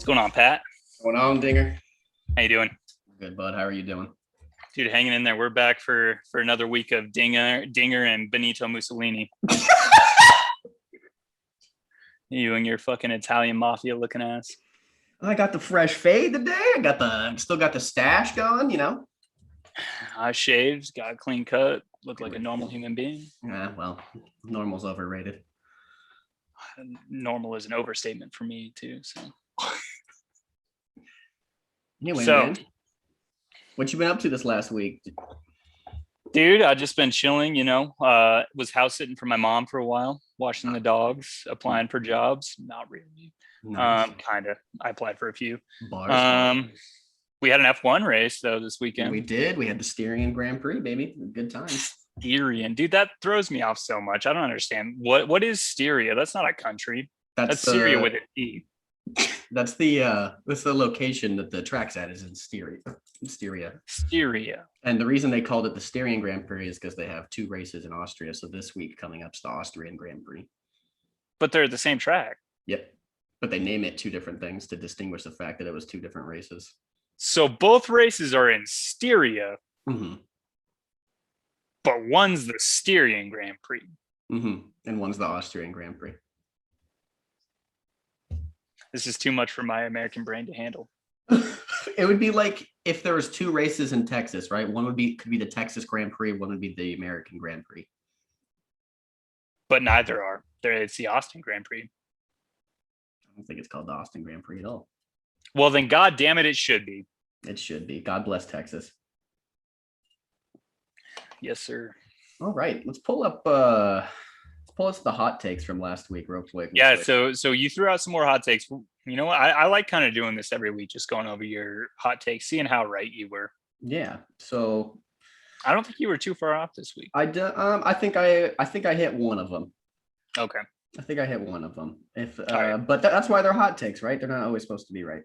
What's going on, Pat? Going on, Dinger? How you doing? Good, bud. How are you doing? Dude, hanging in there. We're back for another week of Dinger and Benito Mussolini. You and your fucking Italian mafia looking ass. I got the fresh fade today. Still got the stash going, you know. I shaved, got a clean cut, looked like a normal human being. Yeah, well, normal's overrated. Normal is an overstatement for me too. So anyway, man, what you been up to this last week? Dude, I just been chilling, was house sitting for my mom for a while, watching the dogs, applying for jobs. Not really. Nice. Kind of. I applied for a few. Bars. We had an F1 race though this weekend. We did. We had the Styrian Grand Prix, baby. Good time. Styrian, dude, that throws me off so much. I don't understand. What is Styria? That's not a country. That's Syria with an E. That's the location that the track's at is in Styria. Styria. And the reason they called it the Styrian Grand Prix is because they have two races in Austria. So this week coming up is the Austrian Grand Prix. But they're the same track. Yep. But they name it two different things to distinguish the fact that it was two different races. So both races are in Styria. Mm-hmm. But one's the Styrian Grand Prix. Mm-hmm. And one's the Austrian Grand Prix. This is too much for my American brain to handle. It would be like if there was two races in Texas, right? One could be the Texas Grand Prix, one would be the American Grand Prix. But neither are. It's the Austin Grand Prix. I don't think it's called the Austin Grand Prix at all. Well, then, God damn it, it should be. It should be. God bless Texas. Yes, sir. All right, let's pull up the hot takes from last week real quick. Yeah, so you threw out some more hot takes. You know what? I like kind of doing this every week, just going over your hot takes, seeing how right you were. Yeah. So I don't think you were too far off this week. I think I hit one of them. Okay. I think I hit one of them. Right. But that's why they're hot takes, right? They're not always supposed to be right.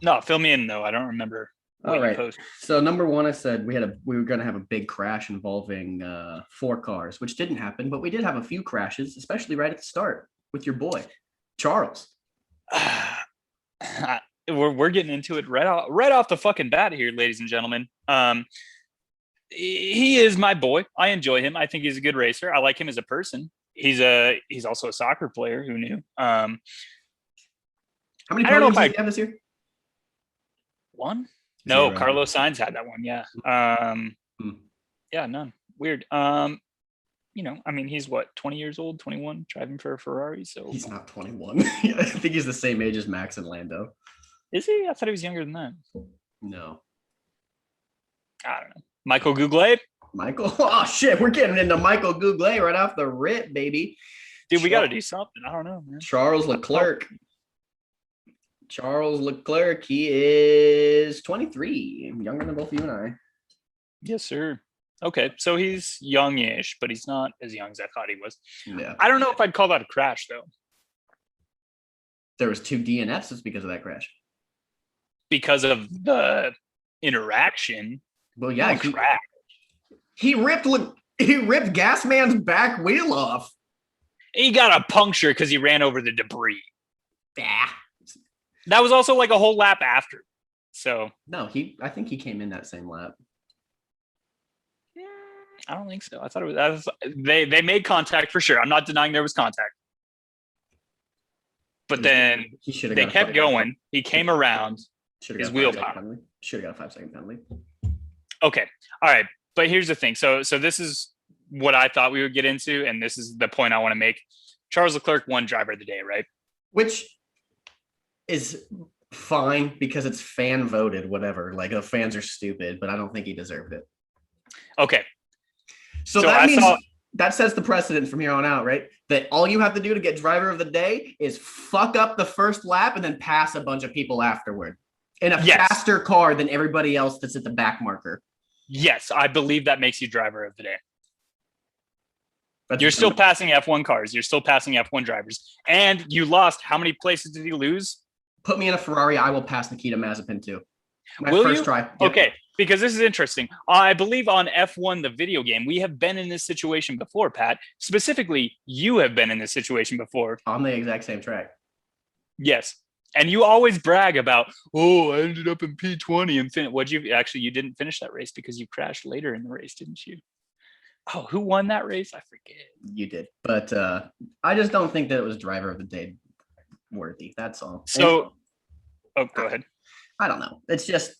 No, fill me in though. I don't remember. All right. So number one, I said we were going to have a big crash involving 4 cars, which didn't happen, but we did have a few crashes, especially right at the start with your boy, Charles. We're getting into it right off the fucking bat here, ladies and gentlemen. He is my boy. I enjoy him. I think he's a good racer. I like him as a person. He's also a soccer player. Who knew? How many podiums did he have this year? One? No, Carlos Sainz had that one. Yeah. Yeah, none. Weird. I mean, he's what, 20 years old, 21, driving for a Ferrari. So he's not 21. I think he's the same age as Max and Lando. Is he? I thought he was younger than that. No. I don't know. Michael Goulet? Michael? Oh, shit. We're getting into Michael Goulet right off the rip, baby. Dude, we got to do something. I don't know, man. Charles Leclerc. Charles Leclerc, he is 23, younger than both you and I. Yes, sir. Okay, so he's youngish, but he's not as young as I thought he was. Yeah. I don't know if I'd call that a crash, though. There was 2 DNFs. It's because of that crash. Because of the interaction. Well, yeah, he ripped Gasman's back wheel off. He got a puncture because he ran over the debris. Yeah. That was also like a whole lap after. So no, I think he came in that same lap. I don't think so. I thought it was they made contact for sure. I'm not denying there was contact. But then they kept going. He came around. His wheel power. Should have got a 5-second penalty. Okay. All right. But here's the thing. So this is what I thought we would get into, and this is the point I want to make. Charles Leclerc won driver of the day, right? Which is fine because it's fan voted, whatever. Like the fans are stupid, but I don't think he deserved it. Okay. So that means that sets the precedent from here on out, right? That all you have to do to get driver of the day is fuck up the first lap and then pass a bunch of people afterward in a faster car than everybody else that's at the back marker. Yes, I believe that makes you driver of the day. You're still passing F1 cars. You're still passing F1 drivers. And you lost. How many places did he lose? Put me in a Ferrari. I will pass Nikita Mazepin too. Will you? Try. Yep. Okay, because this is interesting. I believe on F1, the video game, we have been in this situation before, Pat. Specifically, you have been in this situation before. On the exact same track. Yes. And you always brag about, oh, I ended up in P20 and you didn't finish that race because you crashed later in the race, didn't you? Oh, who won that race? I forget. You did. But I just don't think that it was driver of the day worthy. That's all. So, go ahead. I don't know. It's just,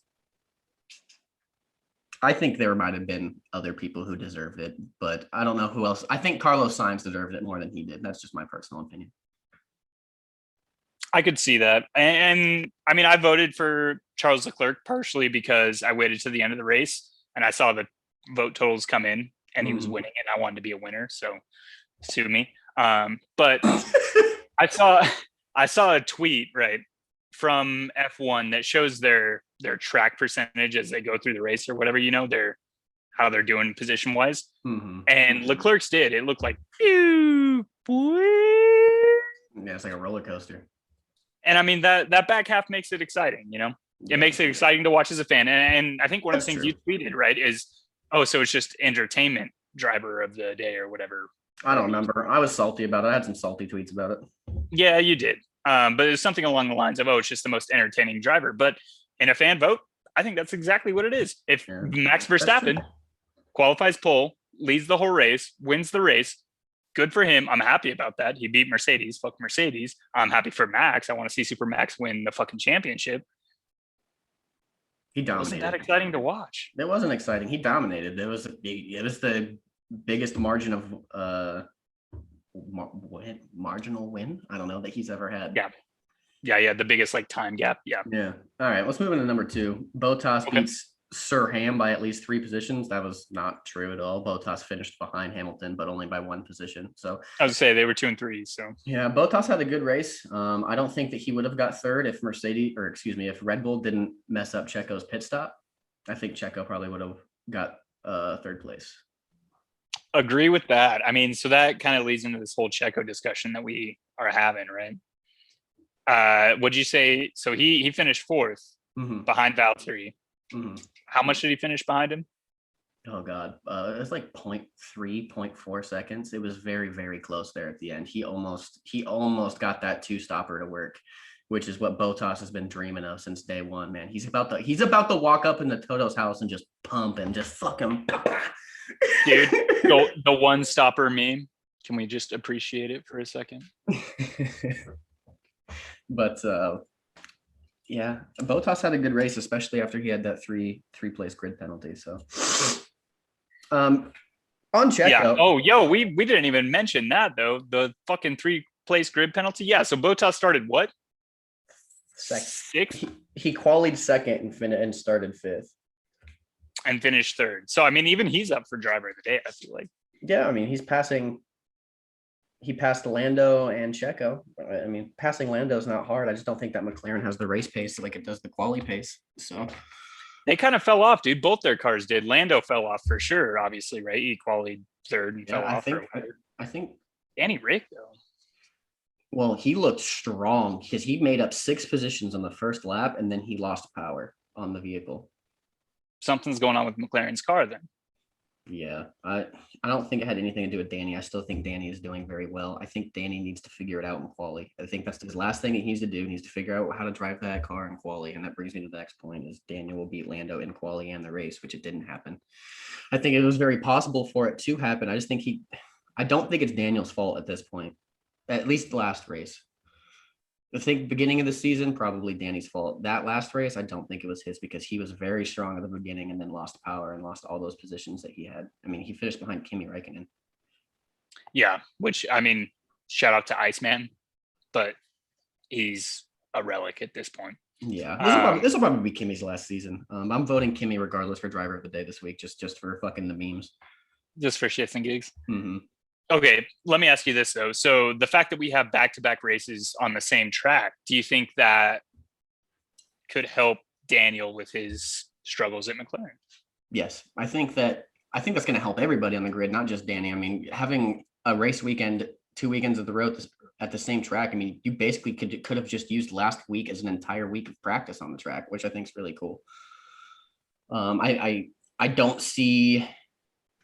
I think there might have been other people who deserved it, but I don't know who else. I think Carlos Sainz deserved it more than he did. That's just my personal opinion. I could see that. And I mean, I voted for Charles Leclerc partially because I waited to the end of the race and I saw the vote totals come in and he was winning and I wanted to be a winner. So sue me. But I saw a tweet, right, from F1 that shows their track percentage as they go through the race or whatever, how they're doing position wise. And Leclerc's did. It looked like, phew, boy. Yeah, it's like a roller coaster. And I mean, that back half makes it exciting, It makes it exciting to watch as a fan. And I think one of the things you tweeted, right, is, oh, so it's just entertainment driver of the day or whatever. I don't remember. I was salty about it. I had some salty tweets about it. Yeah, you did. But it was something along the lines of, oh, it's just the most entertaining driver. But in a fan vote, I think that's exactly what it is. If Max Verstappen qualifies pole, leads the whole race, wins the race, good for him. I'm happy about that. He beat Mercedes. Fuck Mercedes. I'm happy for Max. I want to see Super Max win the fucking championship. He dominated. Wasn't that exciting to watch? It wasn't exciting. He dominated. It was the biggest margin of marginal win. I don't know that he's ever had. Yeah. The biggest time gap. Yeah. All right. Let's move into number 2. Bottas beats Sir Ham by at least 3 positions. That was not true at all. Bottas finished behind Hamilton, but only by 1 position. So I would say they were 2 and 3. So yeah, Bottas had a good race. I don't think that he would have got third if if Red Bull didn't mess up Checo's pit stop. I think Checo probably would have got third place. Agree with that. I mean, so that kind of leads into this whole Checo discussion that we are having, right? Would you say so? He finished 4th behind Valtteri. How much did he finish behind him? Oh God, it was like 0.3, 0.4 seconds. It was very, very close there at the end. He almost got that 2 stopper to work, which is what Bottas has been dreaming of since day one. Man, he's about to walk up into Toto's house and just pump and just fuck him. Dude, the 1 stopper meme. Can we just appreciate it for a second? But yeah, Bottas had a good race, especially after he had that three place grid penalty. So on Checo. Yeah. Oh, we didn't even mention that though. The fucking 3 place grid penalty. Yeah. So Bottas started what? 6th. He qualified 2nd and started 5th. And finished 3rd. So I mean, even he's up for driver of the day, I feel like. Yeah, I mean, he passed Lando and Checo. I mean, passing Lando is not hard. I just don't think that McLaren has the race pace like it does the quali pace. So they kind of fell off, dude. Both their cars did. Lando fell off for sure, obviously, right? He qualified 3rd and fell off. I think Danny Rick though. Well, he looked strong because he made up 6 positions on the first lap and then he lost power on the vehicle. Something's going on with McLaren's car then. Yeah, I don't think it had anything to do with Danny. I still think Danny is doing very well. I think Danny needs to figure it out in quali. I think that's his last thing he needs to do. He needs to figure out how to drive that car in quali. And that brings me to the next point is Daniel will beat Lando in quali and the race, which it didn't happen. I think it was very possible for it to happen. I don't think it's Daniel's fault at this point, at least the last race. I think beginning of the season, probably Danny's fault. That last race, I don't think it was his because he was very strong at the beginning and then lost power and lost all those positions that he had. I mean, he finished behind Kimi Räikkönen. Yeah, which, I mean, shout out to Iceman, but he's a relic at this point. Yeah, this will probably be Kimi's last season. I'm voting Kimi regardless for driver of the day this week, just for fucking the memes. Just for shits and gigs? Mm-hmm. Okay, let me ask you this, though. So the fact that we have back-to-back races on the same track, do you think that could help Daniel with his struggles at McLaren? Yes, I think that's going to help everybody on the grid, not just Danny. I mean, having a race weekend, 2 weekends of the road at the same track, I mean, you basically could have just used last week as an entire week of practice on the track, which I think is really cool. I don't see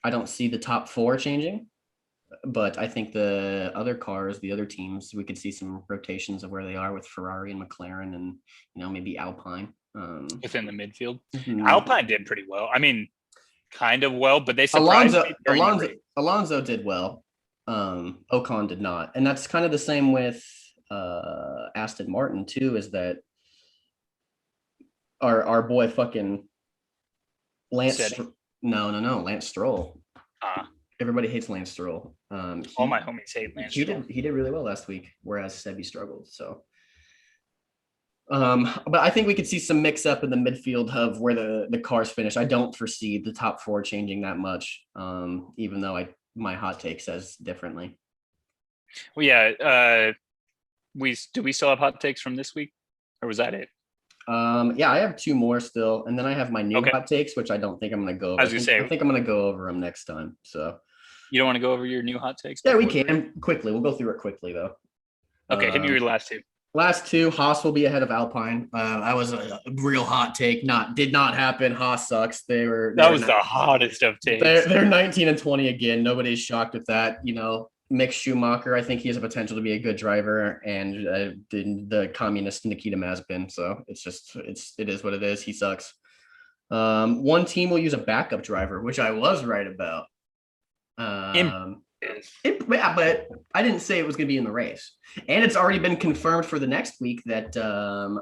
the top 4 changing. But I think the other cars, the other teams, we could see some rotations of where they are with Ferrari and McLaren, and maybe Alpine within the midfield. Alpine did pretty well. I mean, kind of well, but they surprised me during the race. Alonso did well. Ocon did not, and that's kind of the same with Aston Martin too. Is that our boy fucking Lance? No, Lance Stroll. Everybody hates Lance Stroll. All my homies hate Lance Stroll. He did really well last week, whereas Sebi struggled. So, but I think we could see some mix up in the midfield of where the cars finish. I don't foresee the top four changing that much, even though my hot take says differently. Well, yeah. We still have hot takes from this week, or was that it? Yeah, I have two more still, and then I have my new hot takes, which I don't think I'm going to go over. I think I'm going to go over them next time. So you don't want to go over your new hot takes? Yeah, we can quickly. We'll go through it quickly though. Okay, hit me your last two. Last two, Haas will be ahead of Alpine. That was a real hot take. Did not happen. Haas sucks. That was the hottest of takes. They're 19 and 20 again. Nobody's shocked with that. Mick Schumacher, I think he has a potential to be a good driver, and the communist Nikita Mazepin. So it is what it is. He sucks. One team will use a backup driver, which I was right about. Yeah, but I didn't say it was going to be in the race, and it's already been confirmed for the next week that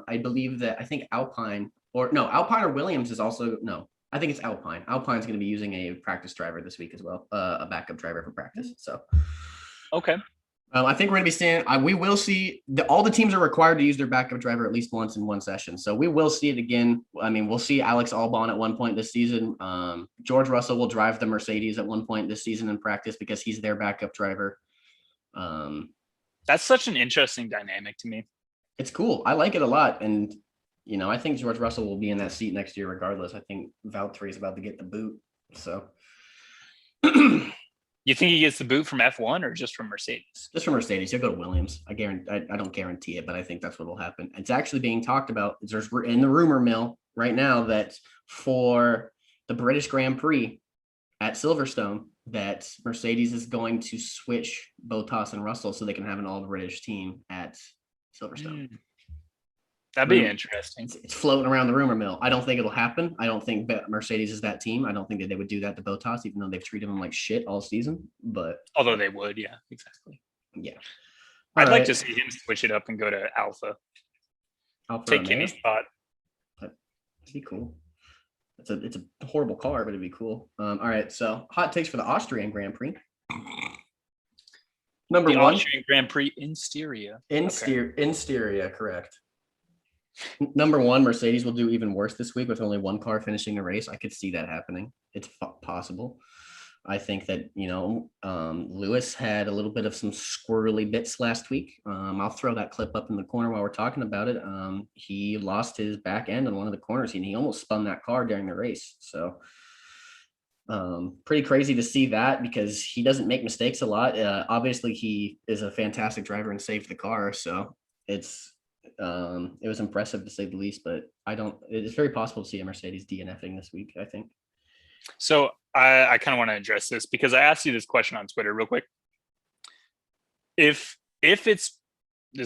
I believe that Alpine or Williams is also I think it's Alpine. Alpine's going to be using a practice driver this week as well, a backup driver for practice. So. Okay. I think we're going to be seeing. We will see all the teams are required to use their backup driver at least once in one session. So we will see it again. I mean, we'll see Alex Albon at one point this season. George Russell will drive the Mercedes at one point this season in practice because he's their backup driver. That's such an interesting dynamic to me. It's cool. I like it a lot, and I think George Russell will be in that seat next year regardless. I think Valtteri is about to get the boot. So. You think he gets the boot from F1 or just from Mercedes? Just from Mercedes. He'll go to Williams. I don't guarantee it, but I think that's what will happen. It's actually being talked about. We're in the rumor mill right now that for the British Grand Prix at Silverstone, that Mercedes is going to switch Bottas and Russell so they can have an all-British team at Silverstone. That'd be interesting. It's floating around the rumor mill. I don't think it'll happen. I don't think Mercedes is that team. I don't think that they would do that to Bottas, even though they've treated him like shit all season. But although they would, yeah, exactly. Yeah, I'd like to see him switch it up and go to Alpha. Take Kenny's spot. That'd be cool. It's a horrible car, but it'd be cool. All right, so hot takes for the Austrian Grand Prix. Number one, Austrian Grand Prix in Styria. In Styria, correct. Number one, Mercedes will do even worse this week with only one car finishing the race. I could see that happening. It's possible. I think that, Lewis had a little bit of some squirrely bits last week. I'll throw that clip up in the corner while we're talking about it. He lost his back end on one of the corners, and he almost spun that car during the race. So pretty crazy to see that because he doesn't make mistakes a lot. Obviously, he is a fantastic driver and saved the car. So it was impressive to say the least, but it's very possible to see a Mercedes DNFing this week, I think. So I kind of want to address this because I asked you this question on Twitter real quick. If this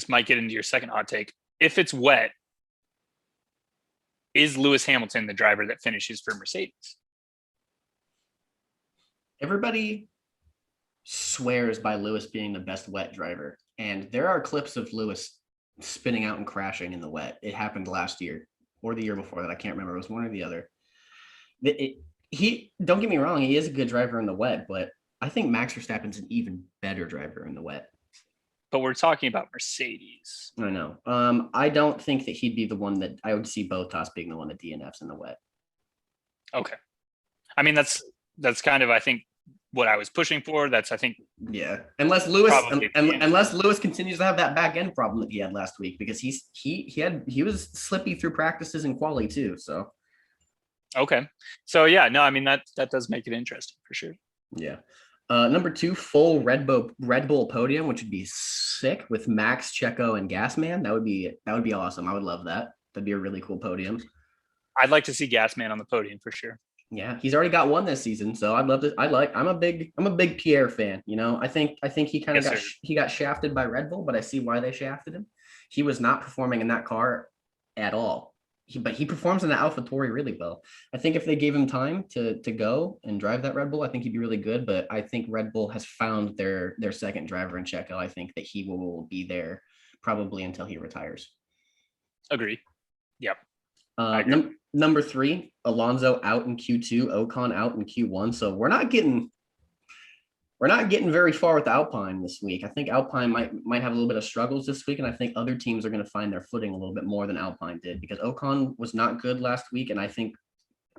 might get into your second hot take, if it's wet, is Lewis Hamilton the driver that finishes for Mercedes? Everybody swears by Lewis being the best wet driver, and there are clips of Lewis spinning out and crashing in the wet. It happened last year or the year before that. I can't remember. It was one or the other. He don't get me wrong. He is a good driver in the wet, but I think Max Verstappen's an even better driver in the wet. But we're talking about Mercedes. I know. I don't think that he'd be the one that I would see Bottas being the one that DNFs in the wet. Okay. I mean, that's kind of, I think, what I was pushing for. That's, I think, yeah. Unless Lewis continues to have that back end problem that he had last week, because he was slippy through practices and quali too. So. Okay. So yeah, no, I mean that does make it interesting for sure. Yeah. Number 2, full Red Bull podium, which would be sick with Max, Checo, and Gasman. That would be awesome. I would love that. That'd be a really cool podium. I'd like to see Gasman on the podium for sure. Yeah, he's already got one this season, so I'd love to. I'm a big Pierre fan. You know, I think he kind of he got shafted by Red Bull, but I see why they shafted him. He was not performing in that car at all. But he performs in the AlphaTauri really well. I think if they gave him time to go and drive that Red Bull, I think he'd be really good. But I think Red Bull has found their second driver in Checo. I think that he will be there probably until he retires. Agree. Yep. Number 3, Alonso out in Q2, Ocon out in Q1. So we're not getting very far with Alpine this week. I think Alpine might have a little bit of struggles this week, and I think other teams are going to find their footing a little bit more than Alpine did, because Ocon was not good last week, and I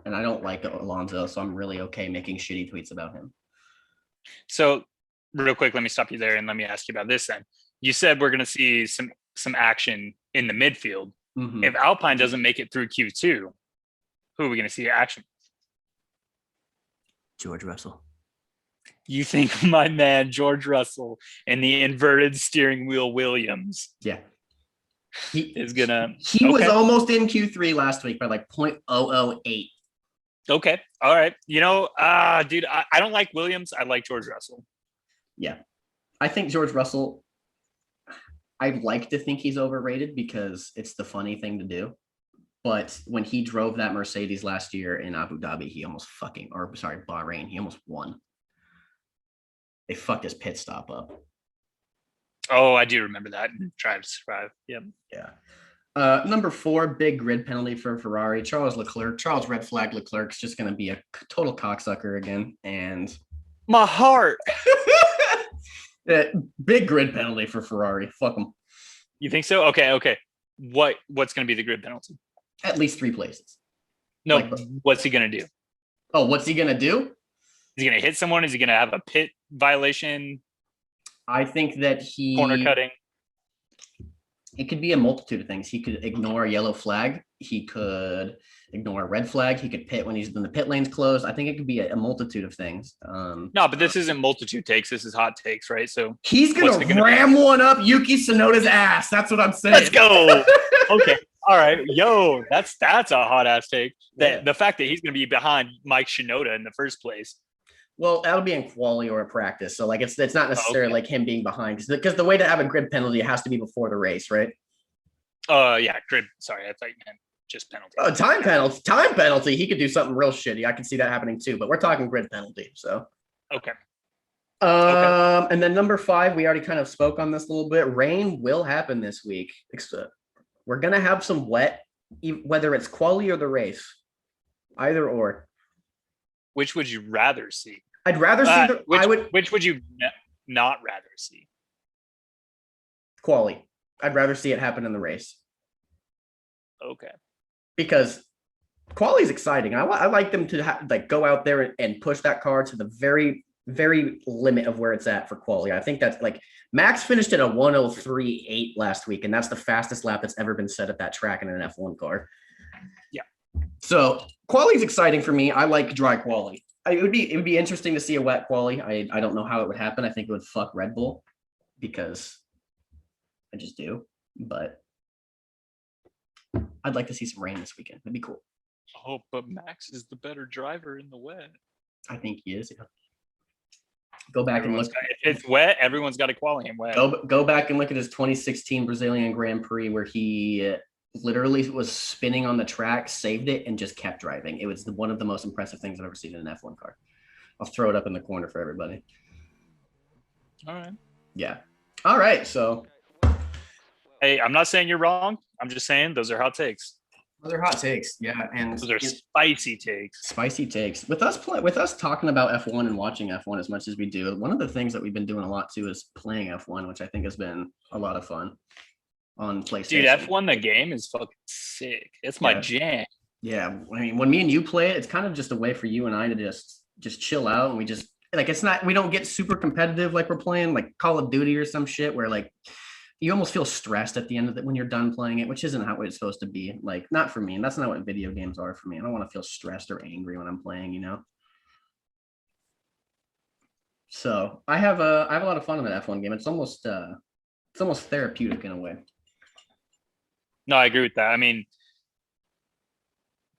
don't like Alonso, so I'm really okay making shitty tweets about him. So real quick, let me stop you there and let me ask you about this then. You said we're going to see some action in the midfield. Mm-hmm. If Alpine doesn't make it through Q2, who are we going to see action? George Russell. You think my man George Russell and the inverted steering wheel Williams? Yeah. He was almost in Q3 last week by like 0.008. Okay. All right. Dude, I don't like Williams. I like George Russell. Yeah. I think George Russell, I'd like to think he's overrated because it's the funny thing to do. But when he drove that Mercedes last year in Abu Dhabi, Bahrain, he almost won. They fucked his pit stop up. Oh, I do remember that. Drive to Survive. Yep. Yeah. Number 4, big grid penalty for Ferrari. Charles red flag Leclerc's just going to be a total cocksucker again. And my heart. Big grid penalty for Ferrari. Fuck them. You think so? Okay. What's going to be the grid penalty? At least 3 places. No, what's he going to do? Oh, what's he going to do? Is he going to hit someone? Is he going to have a pit violation? I think that corner cutting. It could be a multitude of things. He could ignore a yellow flag. He could ignore a red flag. He could pit when the pit lane's closed. I think it could be a multitude of things. No, but this isn't multitude takes. This is hot takes, right? So he's going to ram one up Yuki Tsunoda's ass. That's what I'm saying. Let's go. Okay. All right. Yo, that's a hot ass take. The fact that he's going to be behind Mike Shinoda in the first place. Well, that'll be in quali or a practice. So like it's not necessarily like him being behind, because the way to have a grid penalty, it has to be before the race, right? Yeah, grid. Sorry, I thought you meant just penalty. Oh, time penalty. Time penalty. He could do something real shitty. I can see that happening too, but we're talking grid penalty. So okay. And then number 5, we already kind of spoke on this a little bit. Rain will happen this week. We're gonna have some wet, whether it's quali or the race, either or. Which would you rather see? I'd rather see Which would you not rather see? Quali. I'd rather see it happen in the race. Okay. Because quali is exciting. I like them to go out there and push that car to the very, very limit of where it's at for quali. I think that's like Max finished at a 103.8 last week, and that's the fastest lap that's ever been set at that track in an F1 car. Yeah. So quali is exciting for me. I like dry quali. It would be interesting to see a wet quali. I don't know how it would happen. I think it would fuck Red Bull because I just do. But I'd like to see some rain this weekend. That'd be cool. Oh, but Max is the better driver in the wet. I think he is. Yeah. Go back and look. If it's wet, everyone's got to quali him wet. Go back and look at his 2016 Brazilian Grand Prix where he literally was spinning on the track, saved it, and just kept driving. It was one of the most impressive things I've ever seen in an F1 car. I'll throw it up in the corner for everybody. All right. Yeah. All right. So. Hey, I'm not saying you're wrong. I'm just saying those are hot takes. Those are hot takes. Yeah. And those are spicy takes. Spicy takes. With us talking about F1 and watching F1 as much as we do, one of the things that we've been doing a lot too is playing F1, which I think has been a lot of fun. On PlayStation. Dude, F1 the game is fucking sick. It's my jam. Yeah, I mean, when me and you play it, it's kind of just a way for you and I to just chill out, and we just we don't get super competitive like we're playing like Call of Duty or some shit where like you almost feel stressed at the end of it when you're done playing it, which isn't how it's supposed to be. Like, not for me, and that's not what video games are for me. I don't want to feel stressed or angry when I'm playing, you know. So I have a lot of fun in that F1 game. It's almost therapeutic in a way. No, I agree with that. I mean,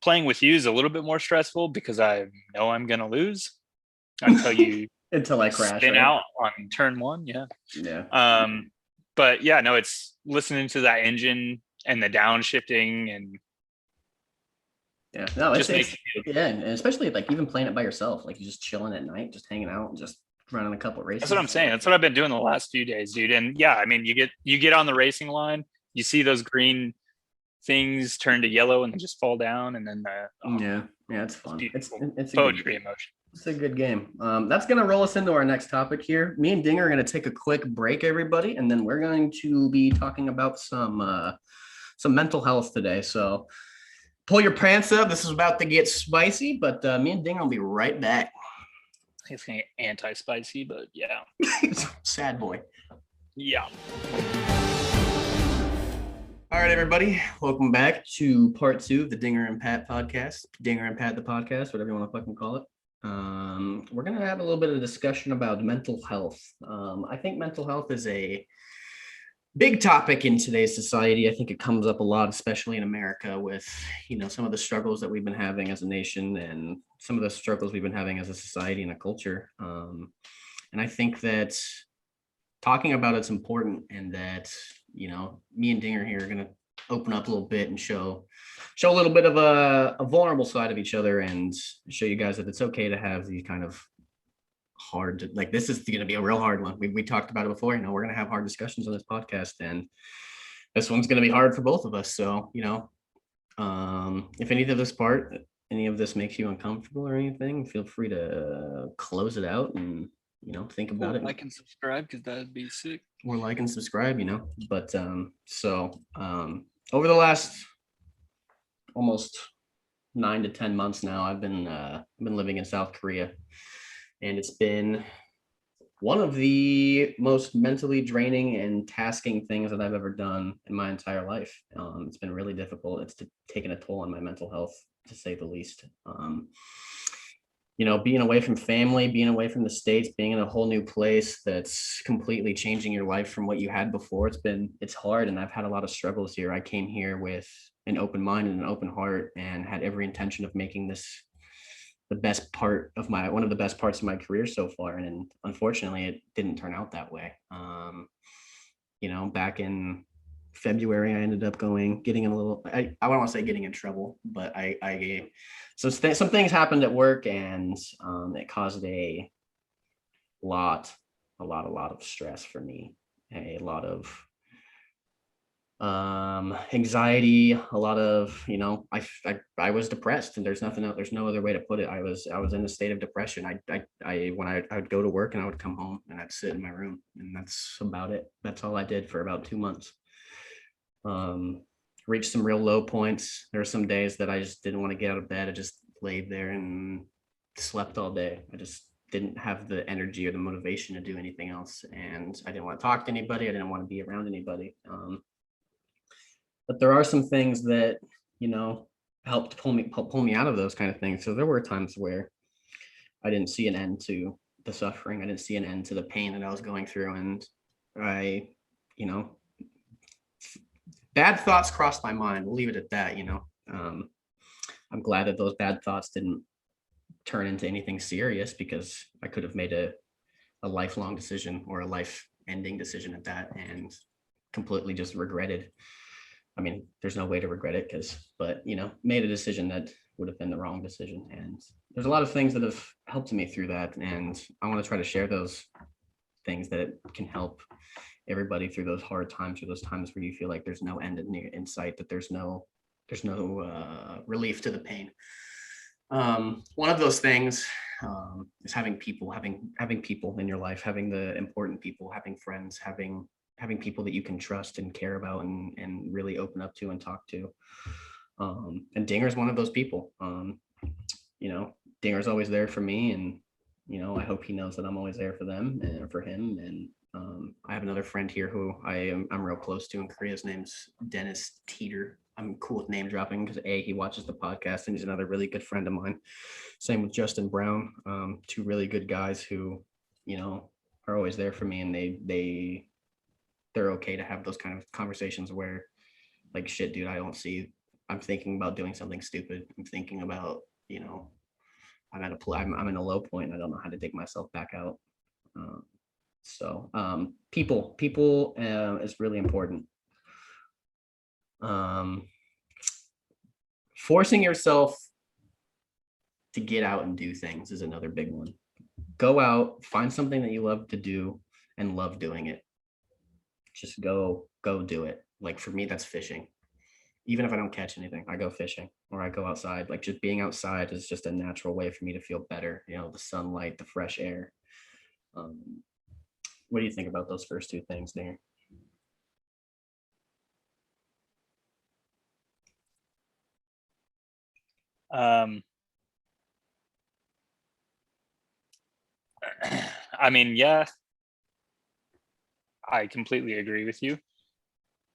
playing with you is a little bit more stressful because I know I'm gonna lose until you until I crash. Spin out on turn one. Yeah. But yeah, no, it's listening to that engine and the downshifting and and especially like even playing it by yourself, like you're just chilling at night, just hanging out and just running a couple races. That's what I'm saying. That's what I've been doing the last few days, dude. And yeah, I mean, you get on the racing line, you see those green things turn to yellow and then just fall down, and then it's fun. It's poetry emotion. It's a good game. That's gonna roll us into our next topic here. Me and Dinger are gonna take a quick break, everybody, and then we're going to be talking about some mental health today. So pull your pants up. This is about to get spicy, but me and Dinger will be right back. I think it's gonna get anti-spicy, but yeah. Sad boy. Yeah. All right, everybody. Welcome back to part 2 of the Dinger and Pat podcast. Dinger and Pat, the podcast, whatever you want to fucking call it. We're going to have a little bit of discussion about mental health. I think mental health is a big topic in today's society. I think it comes up a lot, especially in America, with, some of the struggles that we've been having as a nation and some of the struggles we've been having as a society and a culture. And I think that talking about it's important, and that, me and Dinger here are going to open up a little bit and show a little bit of a vulnerable side of each other, and show you guys that it's okay to have these kind of hard, like, this is going to be a real hard one. We talked about it before, we're going to have hard discussions on this podcast, and this one's going to be hard for both of us. So, if any of this makes you uncomfortable or anything, feel free to close it out and, think about it. Like and subscribe, because that'd be sick. Or like and subscribe, but over the last almost 9 to 10 months now, I've been living in South Korea, and it's been one of the most mentally draining and tasking things that I've ever done in my entire life. It's been really difficult. It's taken a toll on my mental health, to say the least. Being away from family, being away from the States, being in a whole new place that's completely changing your life from what you had before. It's hard. And I've had a lot of struggles here. I came here with an open mind and an open heart, and had every intention of making this one of the best parts of my career so far. And unfortunately, it didn't turn out that way. Back in February, I ended up getting in a little, I don't want to say getting in trouble, but some things happened at work, and it caused a lot of stress for me, a lot of anxiety, a lot of, I was depressed, and there's no other way to put it. I was in a state of depression. I would go to work and I would come home and I'd sit in my room, and that's about it. That's all I did for about 2 months. Reached some real low points. There were some days that I just didn't want to get out of bed. I just laid there and slept all day. I just didn't have the energy or the motivation to do anything else, and I didn't want to talk to anybody. I didn't want to be around anybody. But there are some things that helped pull me out of those kind of things. So there were times where I didn't see an end to the suffering. I didn't see an end to the pain that I was going through, and bad thoughts crossed my mind. We'll leave it at that. I'm glad that those bad thoughts didn't turn into anything serious, because I could have made a lifelong decision, or a life-ending decision at that, and completely just regretted. I mean, there's no way to regret it, but made a decision that would have been the wrong decision. And there's a lot of things that have helped me through that, and I want to try to share those things that can help everybody through those hard times, or those times where you feel like there's no end in sight, that there's no relief to the pain. One of those things is having people in your life, having the important people, having friends, having people that you can trust and care about, and really open up to and talk to. And Dinger's one of those people. Dinger's always there for me, and I hope he knows that I'm always there for them and for him. And I have another friend here who I'm real close to in Korea. His name's Dennis Teeter. I'm cool with name dropping because he watches the podcast, and he's another really good friend of mine. Same with Justin Brown. Two really good guys who, are always there for me, and they're okay to have those kind of conversations where, like, shit, dude, I I'm thinking about doing something stupid. I'm thinking about, I'm at I'm in a low point. I don't know how to dig myself back out. People is really important. Forcing yourself to get out and do things is another big one. Go out, find something that you love to do and love doing it. Just go do it. Like for me, that's fishing. Even if I don't catch anything, I go fishing or I go outside. Like just being outside is just a natural way for me to feel better. The sunlight, the fresh air. What do you think about those first two things there? I mean, yeah, I completely agree with you.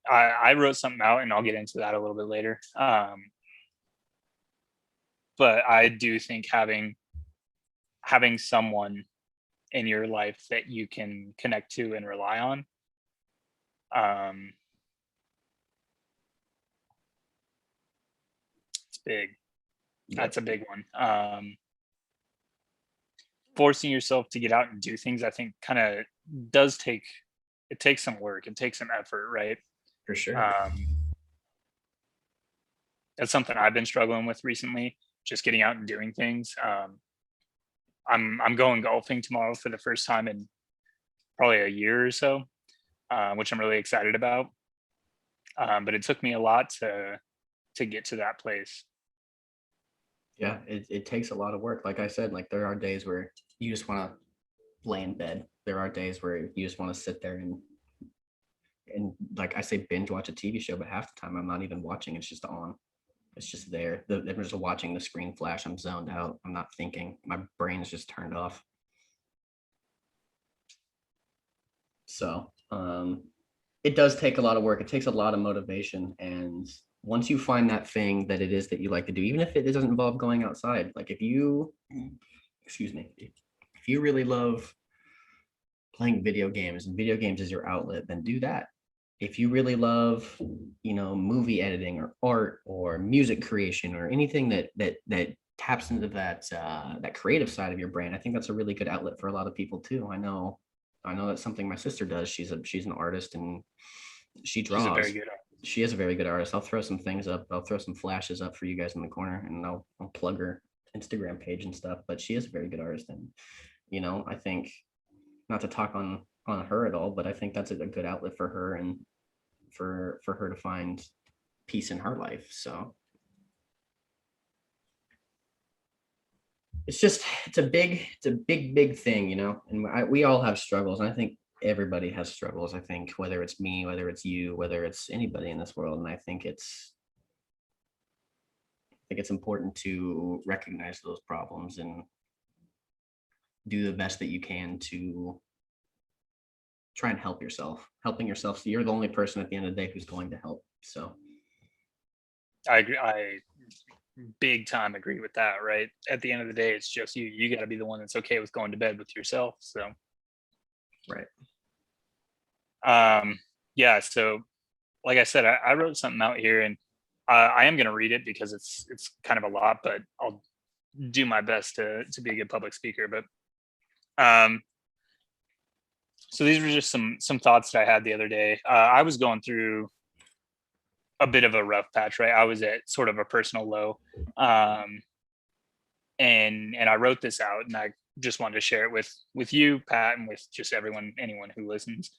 I wrote something out and I'll get into that a little bit later. But I do think having someone in your life that you can connect to and rely on, it's big. Yep. That's a big one. Forcing yourself to get out and do things, I think kind of takes some work. It takes some effort, right? For sure. That's something I've been struggling with recently, just getting out and doing things. I'm going golfing tomorrow for the first time in probably a year or so, which I'm really excited about. But it took me a lot to get to that place. Yeah, it takes a lot of work. Like I said, like there are days where you just want to lay in bed. There are days where you just want to sit there and like I say, binge watch a TV show, but half the time I'm not even watching. It's just on. It's just there. I'm just watching the screen flash. I'm zoned out. I'm not thinking. My brain's just turned off. So it does take a lot of work. It takes a lot of motivation. And once you find that thing that it is that you like to do, even if it doesn't involve going outside, like if you really love playing video games and video games is your outlet, then do that. If you really love, movie editing or art or music creation or anything that taps into that creative side of your brain, I think that's a really good outlet for a lot of people too. I know that's something my sister does. She's an artist and she draws. She is a very good artist. I'll throw some things up. I'll throw some flashes up for you guys in the corner, and I'll plug her Instagram page and stuff. But she is a very good artist, and I think, not to talk on her at all, but I think that's a good outlet for her and for her to find peace in her life. So it's a big thing, and we all have struggles. And I think everybody has struggles. I think whether it's me, whether it's you, whether it's anybody in this world. And I think it's important to recognize those problems and do the best that you can to try and help yourself. Helping yourself, so you're the only person at the end of the day who's going to help. So I agree. I big time agree with that. Right, at the end of the day, it's just you got to be the one that's okay with going to bed with yourself. So right. Yeah, so like I said, I wrote something out here, and I am going to read it because it's kind of a lot, but I'll do my best to be a good public speaker. But so these were just some thoughts that I had the other day. I was going through a bit of a rough patch, right? I was at sort of a personal low, and I wrote this out, and I just wanted to share it with you, Pat, and with just anyone who listens.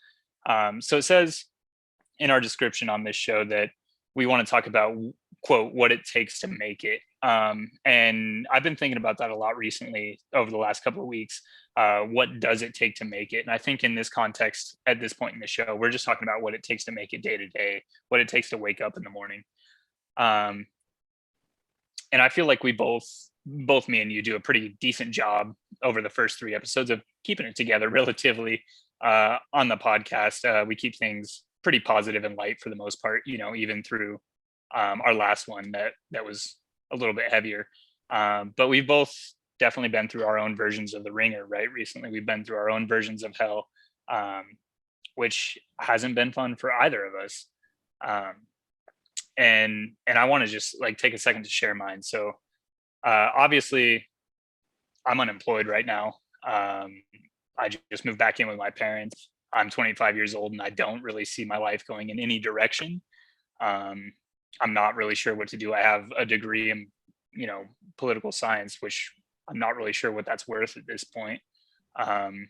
So it says in our description on this show that we want to talk about, quote, what it takes to make it. And I've been thinking about that a lot recently over the last couple of weeks. What does it take to make it? And I think in this context, at this point in the show, we're just talking about what it takes to make it day to day, what it takes to wake up in the morning. And I feel like we both me and you do a pretty decent job over the first 3 episodes of keeping it together relatively on the podcast. We keep things pretty positive and light for the most part, even through our last one that was a little bit heavier. But we've both definitely been through our own versions of the ringer, right? Recently, we've been through our own versions of hell, which hasn't been fun for either of us. and I want to just like take a second to share mine. So obviously I'm unemployed right now. I just moved back in with my parents. I'm 25 years old and I don't really see my life going in any direction. I'm not really sure what to do. I have a degree in, political science, which I'm not really sure what that's worth at this point. And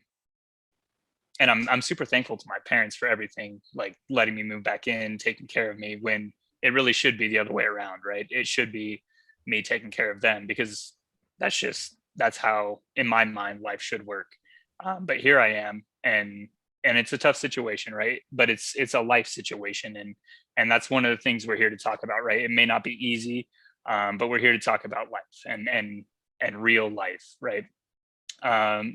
I'm super thankful to my parents for everything, like letting me move back in, taking care of me, when it really should be the other way around, right? It should be me taking care of them, because that's how, in my mind, life should work. But here I am, and it's a tough situation, right? But it's a life situation, and that's one of the things we're here to talk about, right? It may not be easy, but we're here to talk about life and real life, right?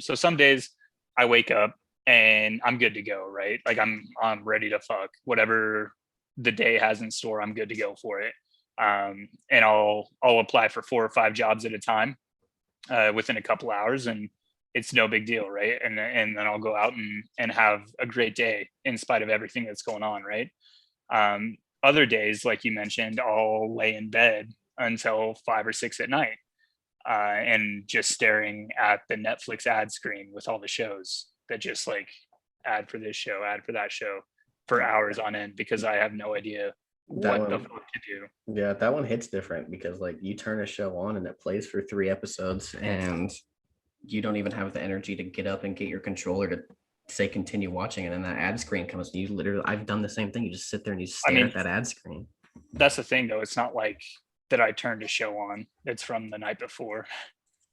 So some days I wake up and I'm good to go, right? Like I'm ready to fuck whatever the day has in store. I'm good to go for it. And I'll apply for 4 or 5 jobs at a time within a couple hours, and it's no big deal, right? And then I'll go out and have a great day in spite of everything that's going on, right? Other days, like you mentioned, I'll lay in bed until 5 or 6 at night and just staring at the Netflix ad screen with all the shows that just like ad for this show, ad for that show for hours on end, because I have no idea what the fuck to do. Yeah, that one hits different because like you turn a show on and it plays for 3 episodes and you don't even have the energy to get up and get your controller to say continue watching, and then that ad screen comes and you literally, I've done the same thing. You just sit there and you stare at that ad screen. That's the thing though. It's not like that I turned a show on. It's from the night before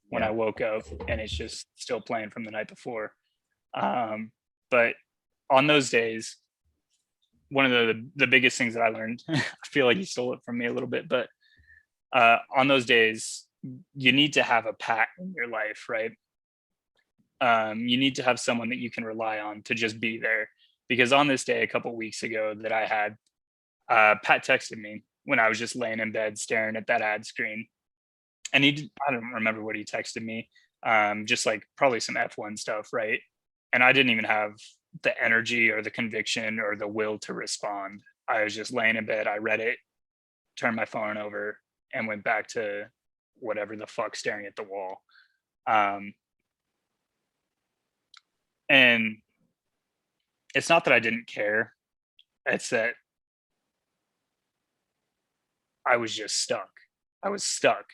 when I woke up, and it's just still playing from the night before. But on those days, one of the biggest things that I learned, I feel like you stole it from me a little bit, but on those days, you need to have a pat in your life, right? You need to have someone that you can rely on to just be there. Because on this day, a couple weeks ago that I had, Pat texted me when I was just laying in bed staring at that ad screen. And I don't remember what he texted me, just like probably some F1 stuff, right? And I didn't even have the energy or the conviction or the will to respond. I was just laying in bed. I read it, turned my phone over, and went back to whatever the fuck, staring at the wall. And it's not that I didn't care. It's that I was just stuck. I was stuck.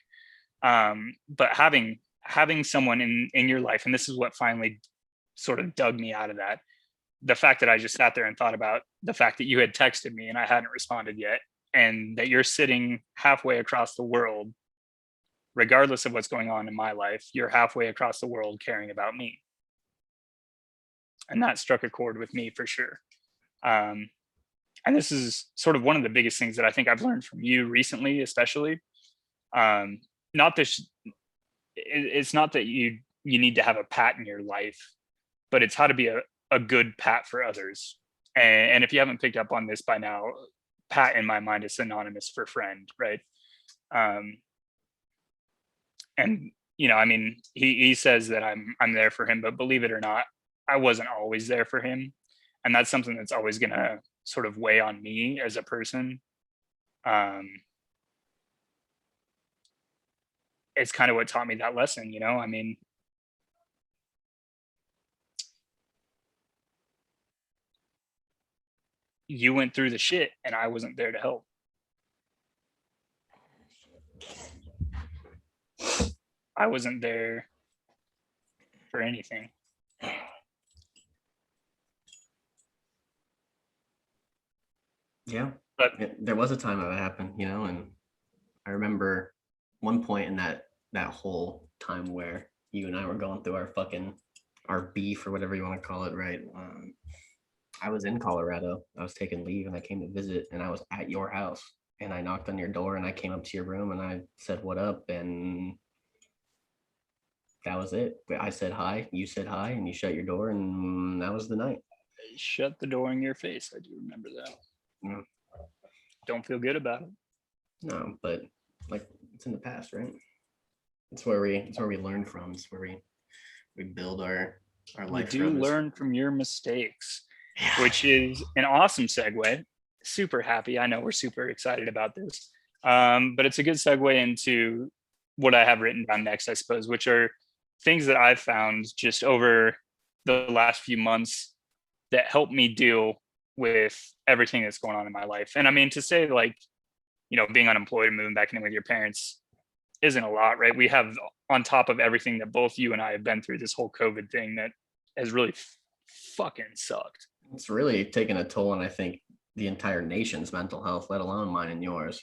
But having someone in your life, and this is what finally sort of dug me out of that, the fact that I just sat there and thought about the fact that you had texted me and I hadn't responded yet, and that you're sitting halfway across the world, regardless of what's going on in my life, you're halfway across the world caring about me. And that struck a chord with me for sure. And this is sort of one of the biggest things that I think I've learned from you recently, especially. It's not that you need to have a pat in your life, but it's how to be a good pat for others. And if you haven't picked up on this by now, pat in my mind is synonymous for friend, right? And I mean, he says that I'm there for him, but believe it or not, I wasn't always there for him. And that's something that's always gonna sort of weigh on me as a person. It's kind of what taught me that lesson, I mean, you went through the shit and I wasn't there to help. I wasn't there for anything. Yeah, but there was a time that happened, and I remember one point in that whole time where you and I were going through our beef or whatever you want to call it, right? I was in Colorado. I was taking leave and I came to visit, and I was at your house, and I knocked on your door and I came up to your room and I said, "What up?" And that was it. I said hi, you said hi, and you shut your door, and that was the night. Shut the door in your face. I do remember that. Yeah. Don't feel good about it. No, but like, it's in the past, right? It's where we learn from. It's where we build our life. We do learn from your mistakes, which is an awesome segue. super happy. I know we're super excited about this. But it's a good segue into what I have written down next, I suppose, which are things that I've found just over the last few months that help me deal with everything that's going on in my life. And I mean, to say like, being unemployed and moving back in with your parents isn't a lot, right? We have on top of everything that both you and I have been through, this whole COVID thing that has really fucking sucked. It's really taken a toll on, I think, the entire nation's mental health, let alone mine and yours.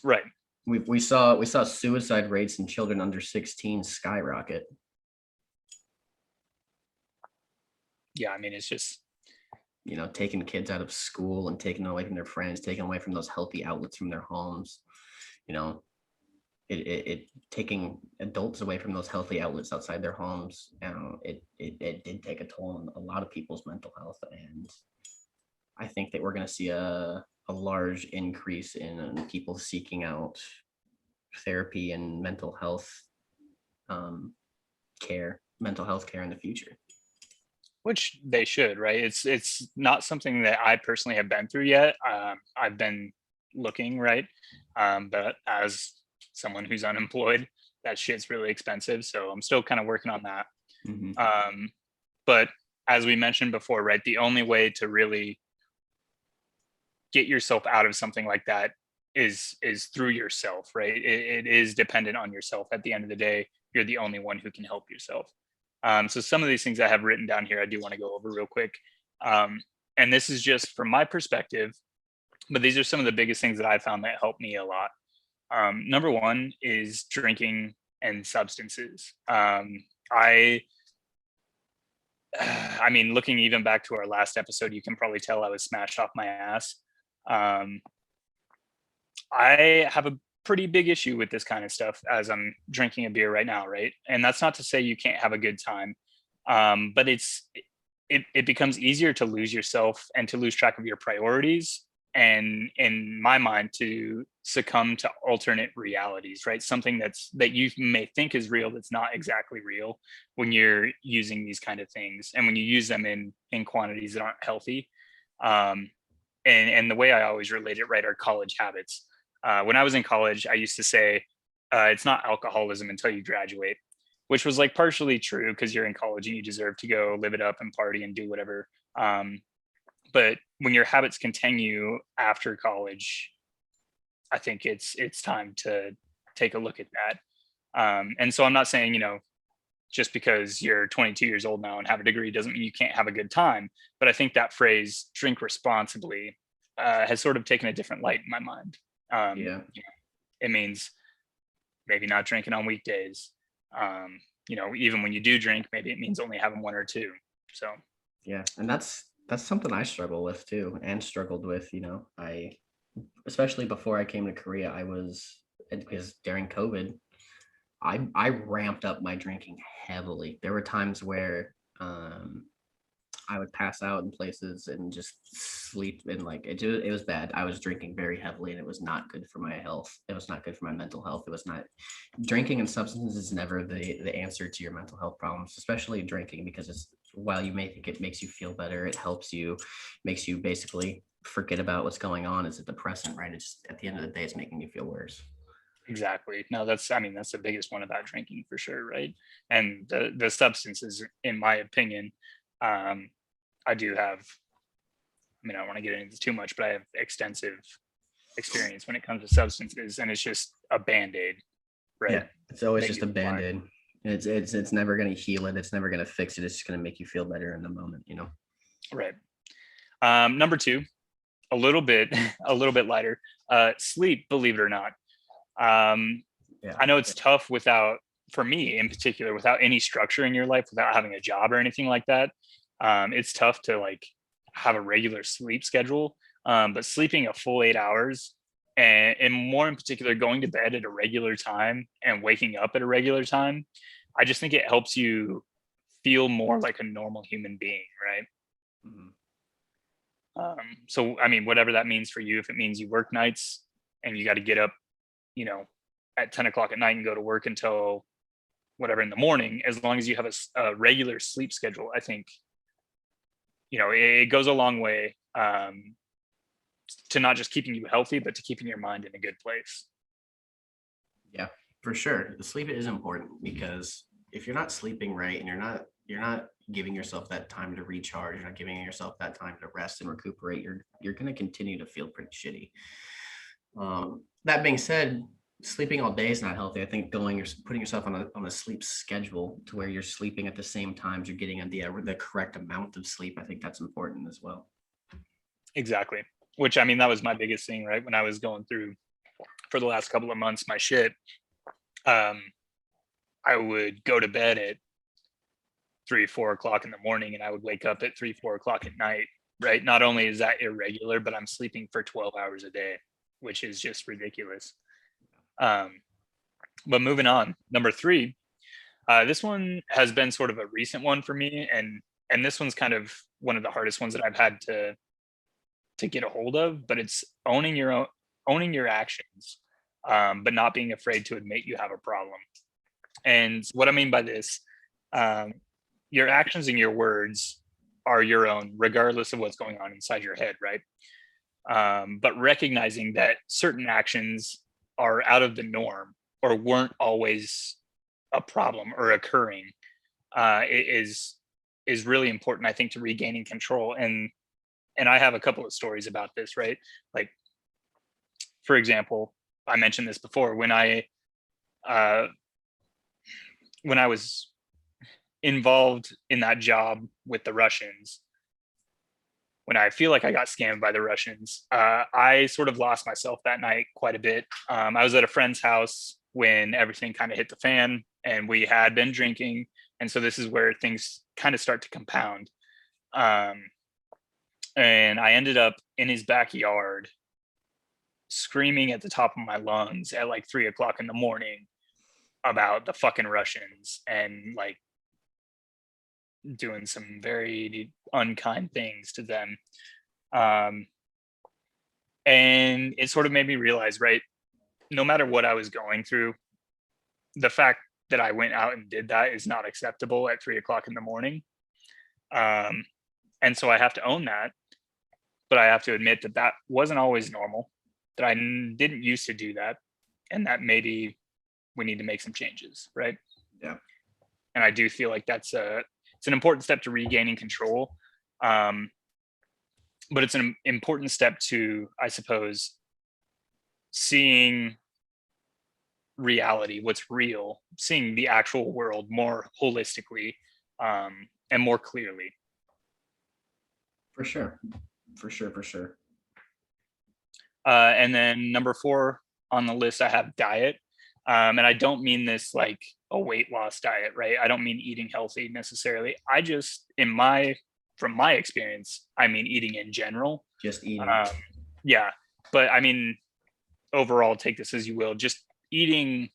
Right. We saw suicide rates in children under 16 skyrocket. Yeah, I mean, it's just, taking kids out of school and taking away from their friends, taking away from those healthy outlets from their homes, it taking adults away from those healthy outlets outside their homes. It did take a toll on a lot of people's mental health, and I think that we're going to see a large increase in people seeking out therapy and mental health care in the future. Which they should, right? It's not something that I personally have been through yet. I've been looking, right? But as someone who's unemployed, that shit's really expensive. So I'm still kind of working on that. Mm-hmm. But as we mentioned before, right, the only way to really get yourself out of something like that is through yourself, right? It is dependent on yourself. At the end of the day, you're the only one who can help yourself. So some of these things I have written down here, I do want to go over real quick. And this is just from my perspective, but these are some of the biggest things that I found that helped me a lot. Number one is drinking and substances. I mean, looking even back to our last episode, you can probably tell I was smashed off my ass. I have a pretty big issue with this kind of stuff as I'm drinking a beer right now, right? And that's not to say you can't have a good time, but it becomes easier to lose yourself and to lose track of your priorities, and in my mind to succumb to alternate realities, right? Something that you may think is real that's not exactly real when you're using these kind of things, and when you use them in quantities that aren't healthy. And the way I always relate it, right, are college habits. When I was in college, I used to say, it's not alcoholism until you graduate, which was like partially true because you're in college and you deserve to go live it up and party and do whatever. But when your habits continue after college, I think it's time to take a look at that. And so I'm not saying, just because you're 22 years old now and have a degree doesn't mean you can't have a good time. But I think that phrase, drink responsibly, has sort of taken a different light in my mind. It means maybe not drinking on weekdays. Even when you do drink, maybe it means only having one or two. So yeah, and that's something I struggle with too, and struggled with. I, especially before I came to Korea, because during COVID, I ramped up my drinking heavily. There were times where I would pass out in places and just sleep, and like it was bad. I was drinking very heavily, and it was not good for my health. It was not good for my mental health. It was not. Drinking and substances is never the answer to your mental health problems, especially drinking, because while you may think it makes you feel better, it helps you, makes you basically forget about what's going on. It's a depressant, right? It's at the end of the day, it's making you feel worse. Exactly. No, that's the biggest one about drinking for sure, right? And the substances, in my opinion, I do have, I don't want to get into too much, but I have extensive experience when it comes to substances, and it's just a Band-Aid, right? Yeah, it's always just a Band-Aid. It's never going to heal it. It's never going to fix it. It's just going to make you feel better in the moment, Right. Number two, a little bit lighter, sleep, believe it or not. I know it's tough for me in particular, without any structure in your life, without having a job or anything like that. It's tough to like have a regular sleep schedule, but sleeping a full 8 hours, and more in particular, going to bed at a regular time and waking up at a regular time, I just think it helps you feel more like a normal human being, right? Mm-hmm. So, whatever that means for you, if it means you work nights and you got to get up, at 10 o'clock at night and go to work until whatever in the morning, as long as you have a regular sleep schedule, I think, it goes a long way to not just keeping you healthy, but to keeping your mind in a good place. Yeah, for sure. The sleep is important, because if you're not sleeping right and you're not giving yourself that time to recharge, you're not giving yourself that time to rest and recuperate, you're going to continue to feel pretty shitty. That being said, sleeping all day is not healthy. I think putting yourself on a sleep schedule to where you're sleeping at the same times you're getting the correct amount of sleep, I think that's important as well. Exactly. Which, I mean, that was my biggest thing, right? When I was going through for the last couple of months, my shit, I would go to bed at 3-4 o'clock in the morning, and I would wake up at 3-4 o'clock at night, right? Not only is that irregular, but I'm sleeping for 12 hours a day, which is just ridiculous. But moving on, number 3, this one has been sort of a recent one for me, and this one's kind of one of the hardest ones that I've had to get a hold of, but it's owning your actions, but not being afraid to admit you have a problem. And what I mean by this, your actions and your words are your own, regardless of what's going on inside your head, right? But recognizing that certain actions are out of the norm or weren't always a problem or occurring is really important, I think, to regaining control. And I have a couple of stories about this, right? Like, for example, I mentioned this before, when I was involved in that job with the Russians, when I feel like I got scammed by the Russians, I sort of lost myself that night quite a bit. I was at a friend's house when everything kind of hit the fan, and we had been drinking. And so this is where things kind of start to compound. And I ended up in his backyard screaming at the top of my lungs at like 3 o'clock in the morning about the fucking Russians, and like doing some very unkind things to them. And it sort of made me realize, right, no matter what I was going through, the fact that I went out and did that is not acceptable at 3 o'clock in the morning. And so I have to own that, but I have to admit that that wasn't always normal, that I didn't used to do that, and that maybe we need to make some changes, right? Yeah. And I do feel like it's an important step to regaining control. But it's an important step to, I suppose, seeing reality, what's real, seeing the actual world more holistically, and more clearly. For sure. And then number 4 on the list, I have diet. And I don't mean this like a weight loss diet, right? I don't mean eating healthy necessarily. I just, from my experience, I mean eating in general. Just eating. Yeah. But I mean, overall, take this as you will, just eating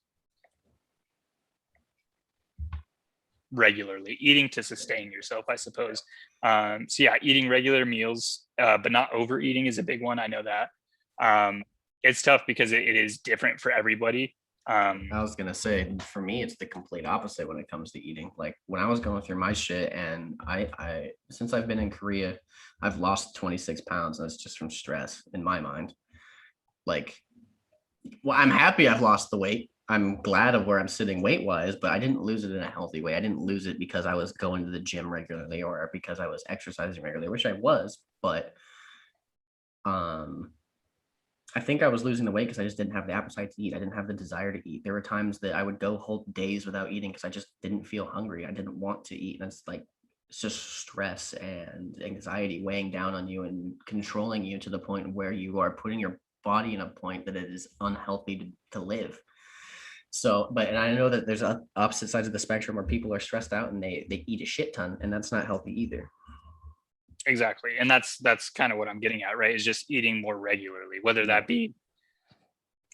regularly, eating to sustain yourself, I suppose. So yeah, eating regular meals, but not overeating is a big one. I know that. It's tough because it is different for everybody. I was gonna say, for me, it's the complete opposite when it comes to eating. Like when I was going through my shit, and I since I've been in Korea, I've lost 26 pounds, and it's just from stress in my mind. Like, well, I'm happy I've lost the weight. I'm glad of where I'm sitting weight wise, but I didn't lose it in a healthy way. I didn't lose it because I was going to the gym regularly or because I was exercising regularly, which I was, but I think I was losing the weight because I just didn't have the appetite to eat. I didn't have the desire to eat. There were times that I would go whole days without eating because I just didn't feel hungry. I didn't want to eat. And it's just stress and anxiety weighing down on you and controlling you to the point where you are putting your body in a point that it is unhealthy to live. So, and I know that there's opposite sides of the spectrum where people are stressed out and they eat a shit ton, and that's not healthy either. Exactly. And that's kind of what I'm getting at, right? Is just eating more regularly, whether that be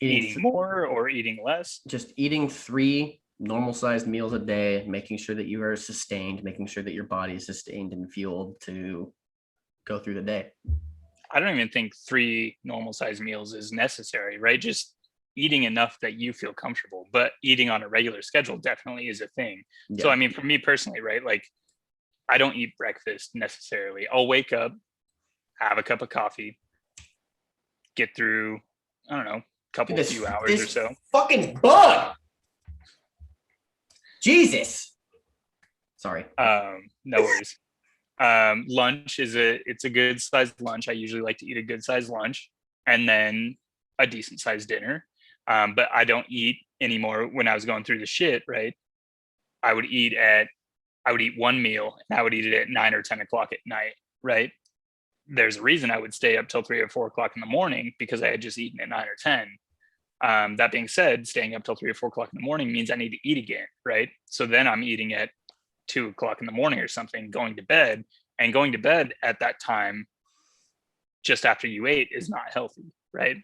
eating more or eating less. Just eating 3 normal sized meals a day, making sure that you are sustained, making sure that your body is sustained and fueled to go through the day. I don't even think 3 normal sized meals is necessary, right? Just eating enough that you feel comfortable, but eating on a regular schedule definitely is a thing. Yeah. So, I mean, for me personally, right? Like, I don't eat breakfast necessarily. I'll wake up, have a cup of coffee, get through, I don't know, few hours or so. Fucking bug. Jesus. Sorry. No worries. Lunch it's a good sized lunch. I usually like to eat a good sized lunch and then a decent sized dinner. But I don't eat anymore. When I was going through the shit, right? I would eat one meal and I would eat it at 9 or 10 o'clock at night, right? There's a reason I would stay up till 3 or 4 o'clock in the morning because I had just eaten at 9 or 10. That being said, staying up till 3 or 4 o'clock in the morning means I need to eat again, right? So then I'm eating at 2 o'clock in the morning or something, going to bed at that time, just after you ate, is not healthy, right?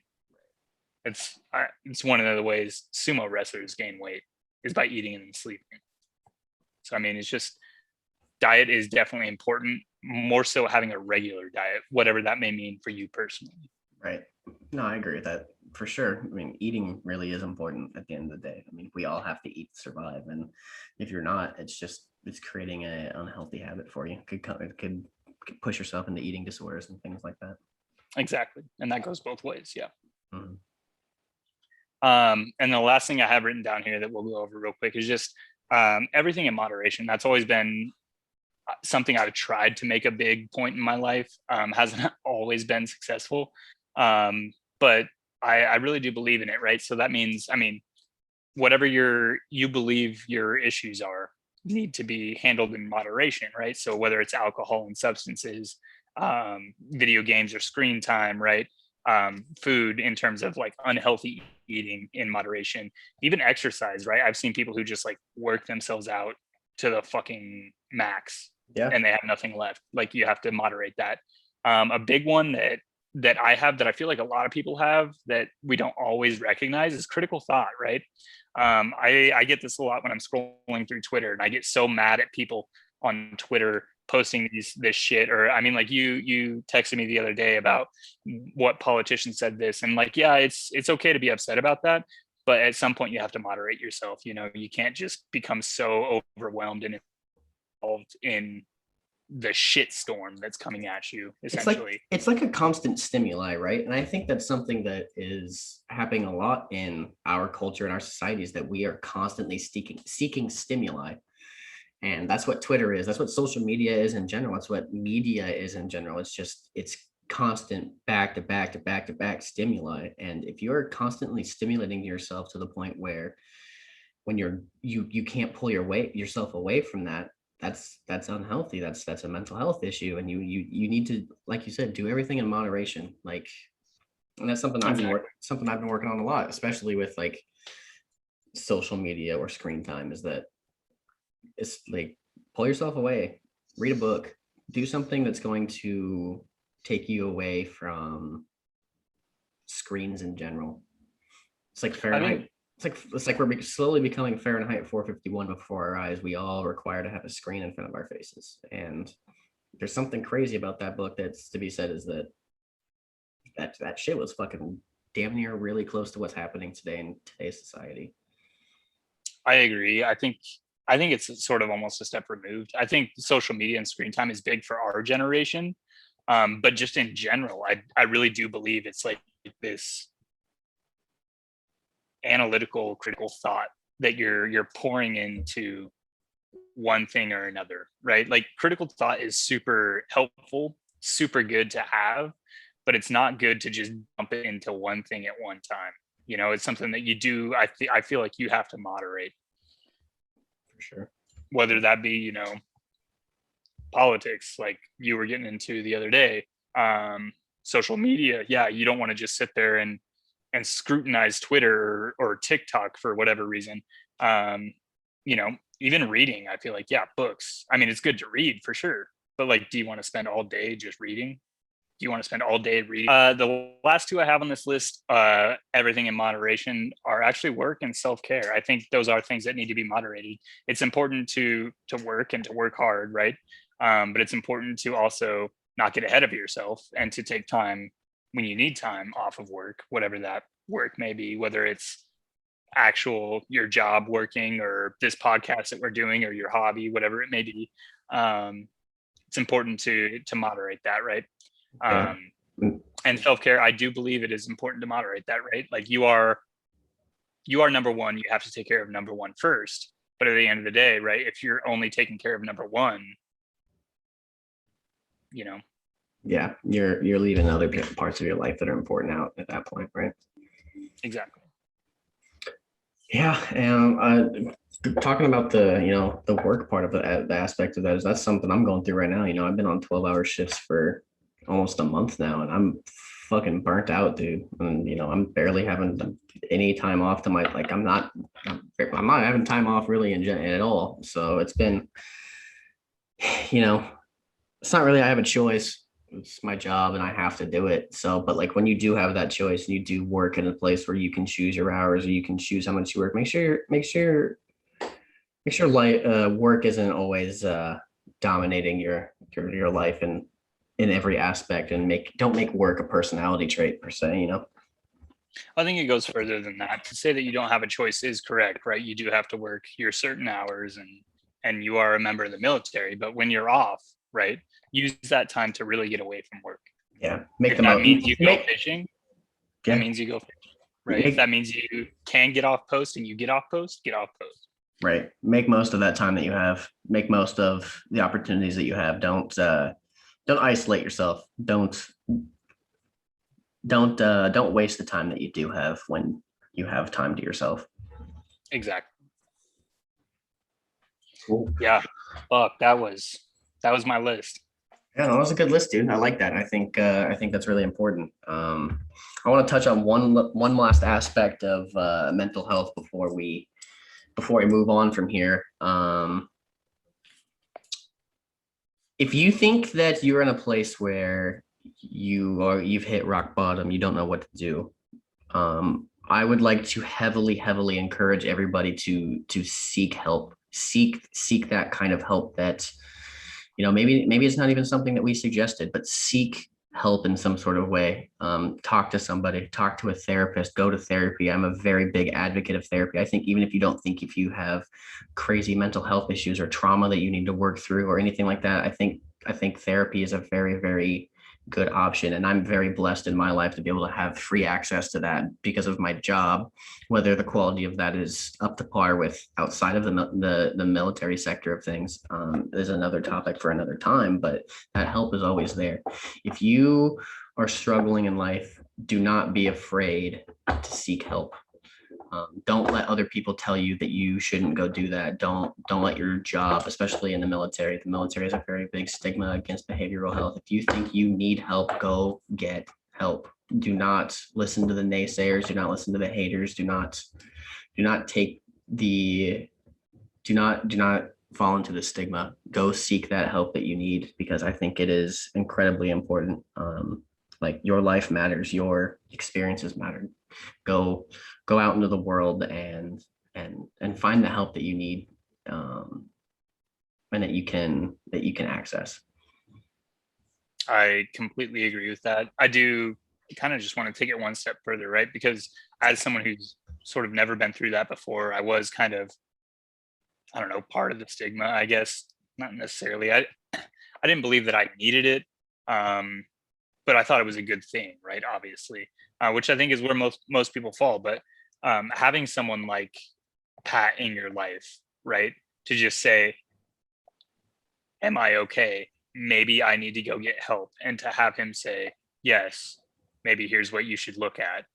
It's one of the ways sumo wrestlers gain weight is by eating and sleeping. So, I mean, it's just, diet is definitely important, more so having a regular diet, whatever that may mean for you personally. Right. No, I agree with that for sure. I mean, eating really is important at the end of the day. I mean, we all have to eat to survive. And if you're not, it's creating an unhealthy it for you. It could push yourself into eating disorders and things like that. Exactly. And that goes both ways. Yeah. Mm-hmm. And the last thing I have written down here that we'll go over real quick is just everything in moderation. That's always been something I've tried to make a big point in my life. Hasn't always been successful. But I really do believe in it, right? So that means, I mean, whatever you believe your issues are need to be handled in moderation, right? So whether it's alcohol and substances, video games or screen time, right? Food in terms of like unhealthy eating in moderation, even exercise, right? I've seen people who just like work themselves out to the fucking max, and they have nothing left. Like, you have to moderate that. A big one that I have, that I feel like a lot of people have that we don't always recognize, is critical thought, right? I get this a lot when I'm scrolling through Twitter, and I get so mad at people on Twitter posting this shit. Or, I mean, like, you texted me the other day about what politician said this, and like, yeah, it's okay to be upset about that, but at some point you have to moderate yourself. You know, you can't just become so overwhelmed and involved in the shit storm that's coming at you, essentially. It's like a constant stimuli, right? And I think that's something that is happening a lot in our culture and our societies, that we are constantly seeking stimuli. And that's what Twitter is. That's what social media is in general. That's what media is in general. It's constant back to back to back to back stimuli. And if you're constantly stimulating yourself to the point where when you can't pull yourself away from that, that's unhealthy. That's a mental health issue. And you need to, like you said, do everything in moderation. Like, and that's something I've been working on a lot, especially with like social media or screen time, is that it's like, pull yourself away, read a book, do something that's going to take you away from screens in general. It's like Fahrenheit. It's like we're slowly becoming Fahrenheit 451 before our eyes. We all require to have a screen in front of our faces. And there's something crazy about that book that's to be said, is that shit was fucking damn near really close to what's happening today in today's society. I agree. I think it's sort of almost a step removed. I think social media and screen time is big for our generation. But just in general, I really do believe it's like this analytical, critical thought that you're pouring into one thing or another, right? Like, critical thought is super helpful, super good to have, but it's not good to just dump it into one thing at one time. You know, it's something that you do. I feel like you have to moderate. For sure. Whether that be, you know, politics, like you were getting into the other day, social media. Yeah, you don't want to just sit there and scrutinize Twitter or TikTok for whatever reason. You know, even reading, I feel like, yeah, books. I mean, it's good to read for sure, but like, do you want to spend all day just reading? Do you want to spend all day reading? The last two I have on this list, everything in moderation, are actually work and self-care. I think those are things that need to be moderated. It's important to work and to work hard, right? But it's important to also not get ahead of yourself and to take time when you need time off of work, whatever that work may be, whether it's your job working or this podcast that we're doing or your hobby, whatever it may be. It's important to moderate that, right? And self-care, I do believe it is important to moderate that, right? Like you are number one, you have to take care of number one first. But at the end of the day, right, if you're only taking care of number one, Yeah, you're leaving other parts of your life that are important out at that point, right? Exactly. Yeah, and talking about the work part of the aspect of that's something I'm going through right now. I've been on 12-hour shifts for almost a month now, and I'm fucking burnt out, dude. And I'm barely having any time off to I'm not having time off really at all. So it's been, it's not really I have a choice. It's my job and I have to do it. So, but like when you do have that choice and you do work in a place where you can choose your hours or you can choose how much you work, make sure work isn't always dominating your life and in every aspect, and don't make work a personality trait per se. I think it goes further than that. To say that you don't have a choice is correct, right? You do have to work your certain hours and you are a member of the military, but when you're off, right, use that time to really get away from work. Yeah. If that means you go fishing, that means you go fishing, right? If that means you can get off post and you get off post, get off post. Right. Make most of that time that you have. Make most of the opportunities that you have. Don't isolate yourself. Don't waste the time that you do have when you have time to yourself. Exactly. Cool. Yeah. Fuck, that was my list. Yeah, that was a good list, dude. I like that. I think that's really important. I want to touch on one last aspect of mental health before we move on from here. If you think that you're in a place where you've hit rock bottom, you don't know what to do, I would like to heavily encourage everybody to seek help, seek that kind of help that, maybe it's not even something that we suggested, but seek help in some sort of way. Talk to somebody, talk to a therapist, go to therapy. I'm a very big advocate of therapy. I think even if you have crazy mental health issues or trauma that you need to work through or anything like that, I think therapy is a very, very good option. And I'm very blessed in my life to be able to have free access to that because of my job. Whether the quality of that is up to par with outside of the military sector of things is another topic for another time, but that help is always there. If you are struggling in life, do not be afraid to seek help. Don't let other people tell you that you shouldn't go do that. Don't let your job, especially in the military has a very big stigma against behavioral health. If you think you need help, go get help. Do not listen to the naysayers. Do not listen to the haters. Do not fall into the stigma. Go seek that help that you need, because I think it is incredibly important. Like your life matters, your experiences matter. Go out into the world and find the help that you need, and that you can access. I completely agree with that. I do kind of just want to take it one step further, right? Because as someone who's sort of never been through that before, I was kind of, I don't know, part of the stigma, I guess. Not necessarily. I didn't believe that I needed it, but I thought it was a good thing, right? Obviously, which I think is where most people fall. But having someone like Pat in your life, right, to just say, am I okay? Maybe I need to go get help. And to have him say, yes, maybe here's what you should look at,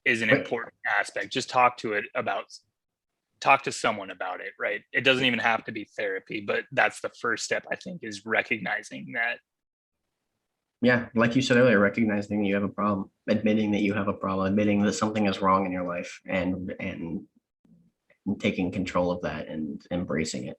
is an important aspect. Just talk to someone about it, right? It doesn't even have to be therapy, but that's the first step, I think, is recognizing that. Yeah, like you said earlier, recognizing you have a problem, admitting that you have a problem, admitting that something is wrong in your life, and taking control of that and embracing it.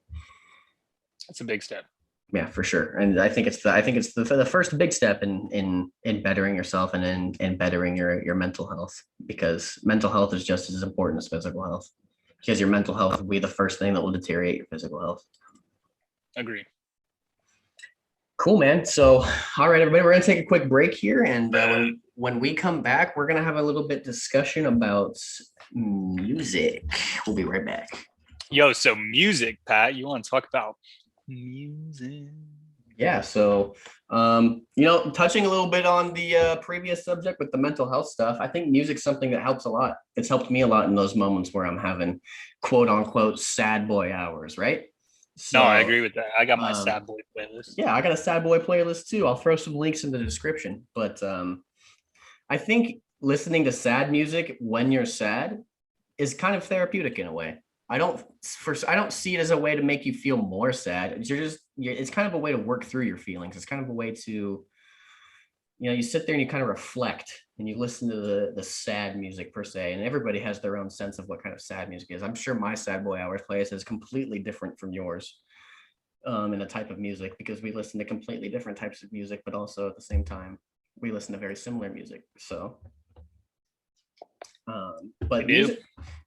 That's a big step. Yeah, for sure. And I think it's the first big step in bettering yourself and in bettering your mental health, because mental health is just as important as physical health, because your mental health will be the first thing that will deteriorate your physical health. Agree. Cool, man. So, all right, everybody, we're going to take a quick break here. And when we come back, we're going to have a little bit discussion about music. We'll be right back. Yo, so music, Pat, you want to talk about music? Yeah, so touching a little bit on the previous subject with the mental health stuff, I think music's something that helps a lot. It's helped me a lot in those moments where I'm having quote unquote sad boy hours, right? No, I So agree with that. I got my sad boy playlist. yeah, I got a sad boy playlist too. I'll throw some links in the description. But I think listening to sad music when you're sad is kind of therapeutic in a way. I don't see it as a way to make you feel more sad. It's kind of a way to work through your feelings. It's kind of a way to, you sit there and you kind of reflect and you listen to the sad music per se. And everybody has their own sense of what kind of sad music is. I'm sure my sad boy hours playlist is completely different from yours in the type of music, because we listen to completely different types of music, but also at the same time, we listen to very similar music. So but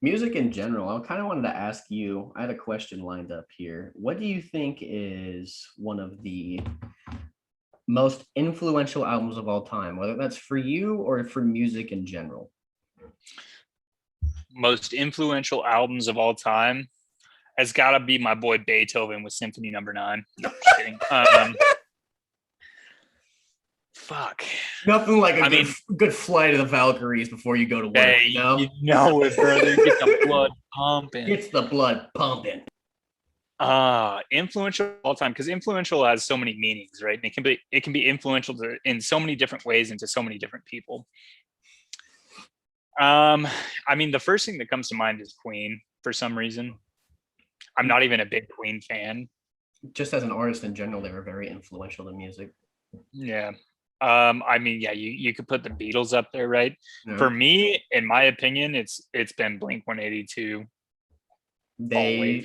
music in general, I kind of wanted to ask you, I had a question lined up here. What do you think is one of the most influential albums of all time, whether that's for you or for music in general? Most influential albums of all time has got to be my boy Beethoven with Symphony Number 9. No, just kidding. Fuck. Nothing like a good flight of the Valkyries before you go to work. Hey, you know it, brother. Get the blood pumping. Gets the blood pumping. Influential all time, because influential has so many meanings, right? And it can be influential in so many different ways and to so many different people. The first thing that comes to mind is Queen for some reason. I'm not even a big Queen fan. Just as an artist in general, they were very influential in music. Yeah. You could put the Beatles up there, right? Yeah. For me, in my opinion, it's been Blink 182. They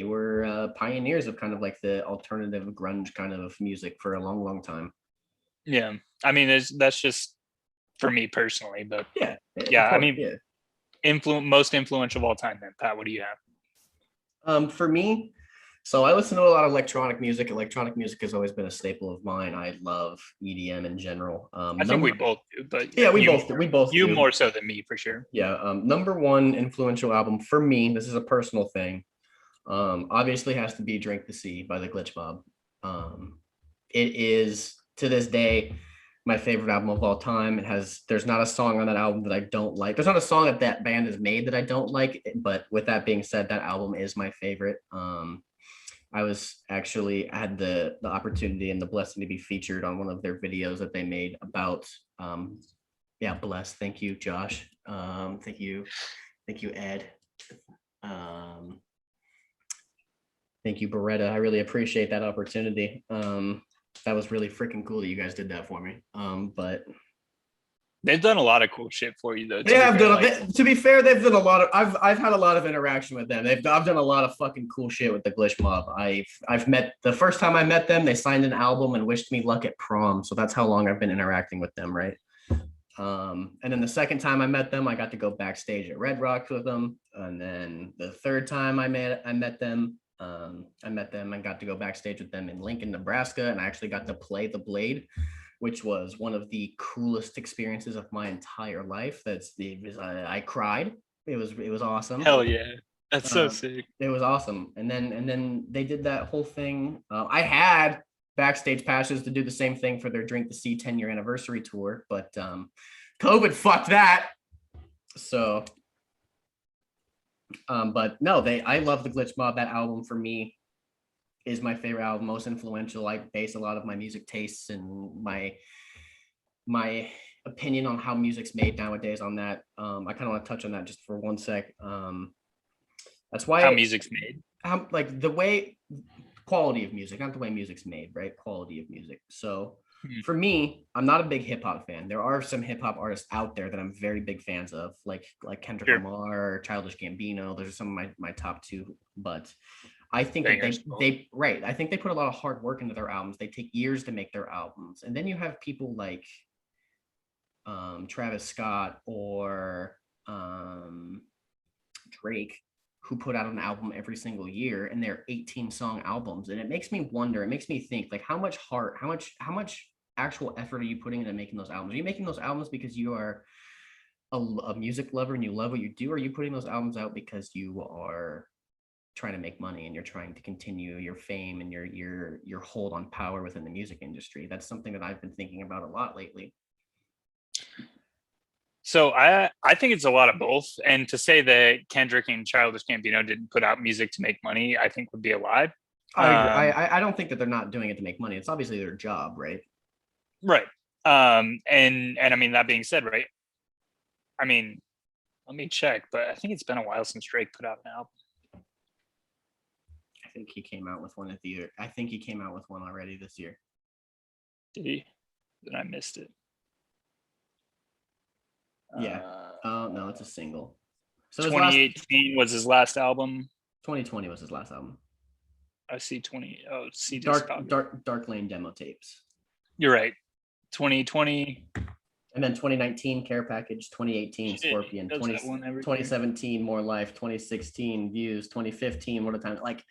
were pioneers of kind of like the alternative grunge kind of music for a long, long time. Yeah, that's just for me personally, but yeah. Most influential of all time. Then, Pat, what do you have? For me, so I listen to a lot of electronic music. Electronic music has always been a staple of mine. I love EDM in general. I think we both do, but yeah, we both you do. More so than me for sure. Yeah. Number one influential album for me, this is a personal thing. Obviously has to be Drink the Sea by the Glitch Mob. It is to this day my favorite album of all time. There's not a song on that album that I don't like. There's not a song that band has made that I don't like, but with that being said, that album is my favorite. I had the opportunity and the blessing to be featured on one of their videos that they made about Bless. Thank you, Josh. Thank you, Ed. Thank you, Beretta. I really appreciate that opportunity. That was really freaking cool that you guys did that for me. But they've done a lot of cool shit for you, though. To be fair, they've done a lot of. I've had a lot of interaction with them. I've done a lot of fucking cool shit with the Glitch Mob. I've met the first time I met them, they signed an album and wished me luck at prom. So that's how long I've been interacting with them, right? And then the second time I met them, I got to go backstage at Red Rocks with them. And then the third time I met them. I got to go backstage with them in Lincoln, Nebraska, and I actually got to play the Blade, which was one of the coolest experiences of my entire life. I cried. It was awesome. Hell yeah, that's so sick. It was awesome. And then they did that whole thing. I had backstage passes to do the same thing for their Drink the Sea 10-year anniversary tour, but COVID fucked that. So. But no, I love the Glitch Mob. That album for me is my favorite album, most influential. I base a lot of my music tastes and my opinion on how music's made nowadays on that. I kind of want to touch on that just for one sec. That's why how music's made. Like the way quality of music, not the way music's made, right? Quality of music. So for me, I'm not a big hip hop fan. There are some hip hop artists out there that I'm very big fans of, like Kendrick Lamar or Childish Gambino. Those are some of my top two. But I think I think they put a lot of hard work into their albums. They take years to make their albums, and then you have people like Travis Scott or Drake, who put out an album every single year, and they're 18-song albums. And it makes me wonder, it makes me think, like, how much heart, how much actual effort are you putting into making those albums? Are you making those albums because you are a music lover and you love what you do? Or are you putting those albums out because you are trying to make money and you're trying to continue your fame and your hold on power within the music industry. That's something that I've been thinking about a lot lately. So I think it's a lot of both. And to say that Kendrick and Childish Gambino didn't put out music to make money, I think would be a lie. I don't think that they're not doing it to make money. It's obviously their job, right? Right. And I mean, that being said, right, I mean, let me check, but I think it's been a while since Drake put out an album. I think he came out with one at the year. I think he came out with one already this year. Did he? Then I missed it. Yeah. Oh no, it's a single. So 2018 was his last album. 2020 was his last album. I see 20. Oh, see Dark Lane demo tapes. You're right. 2020. And then 2019 Care Package, 2018 Scorpion, 2017 More Life, 2016 Views, 2015 What a Time. Like,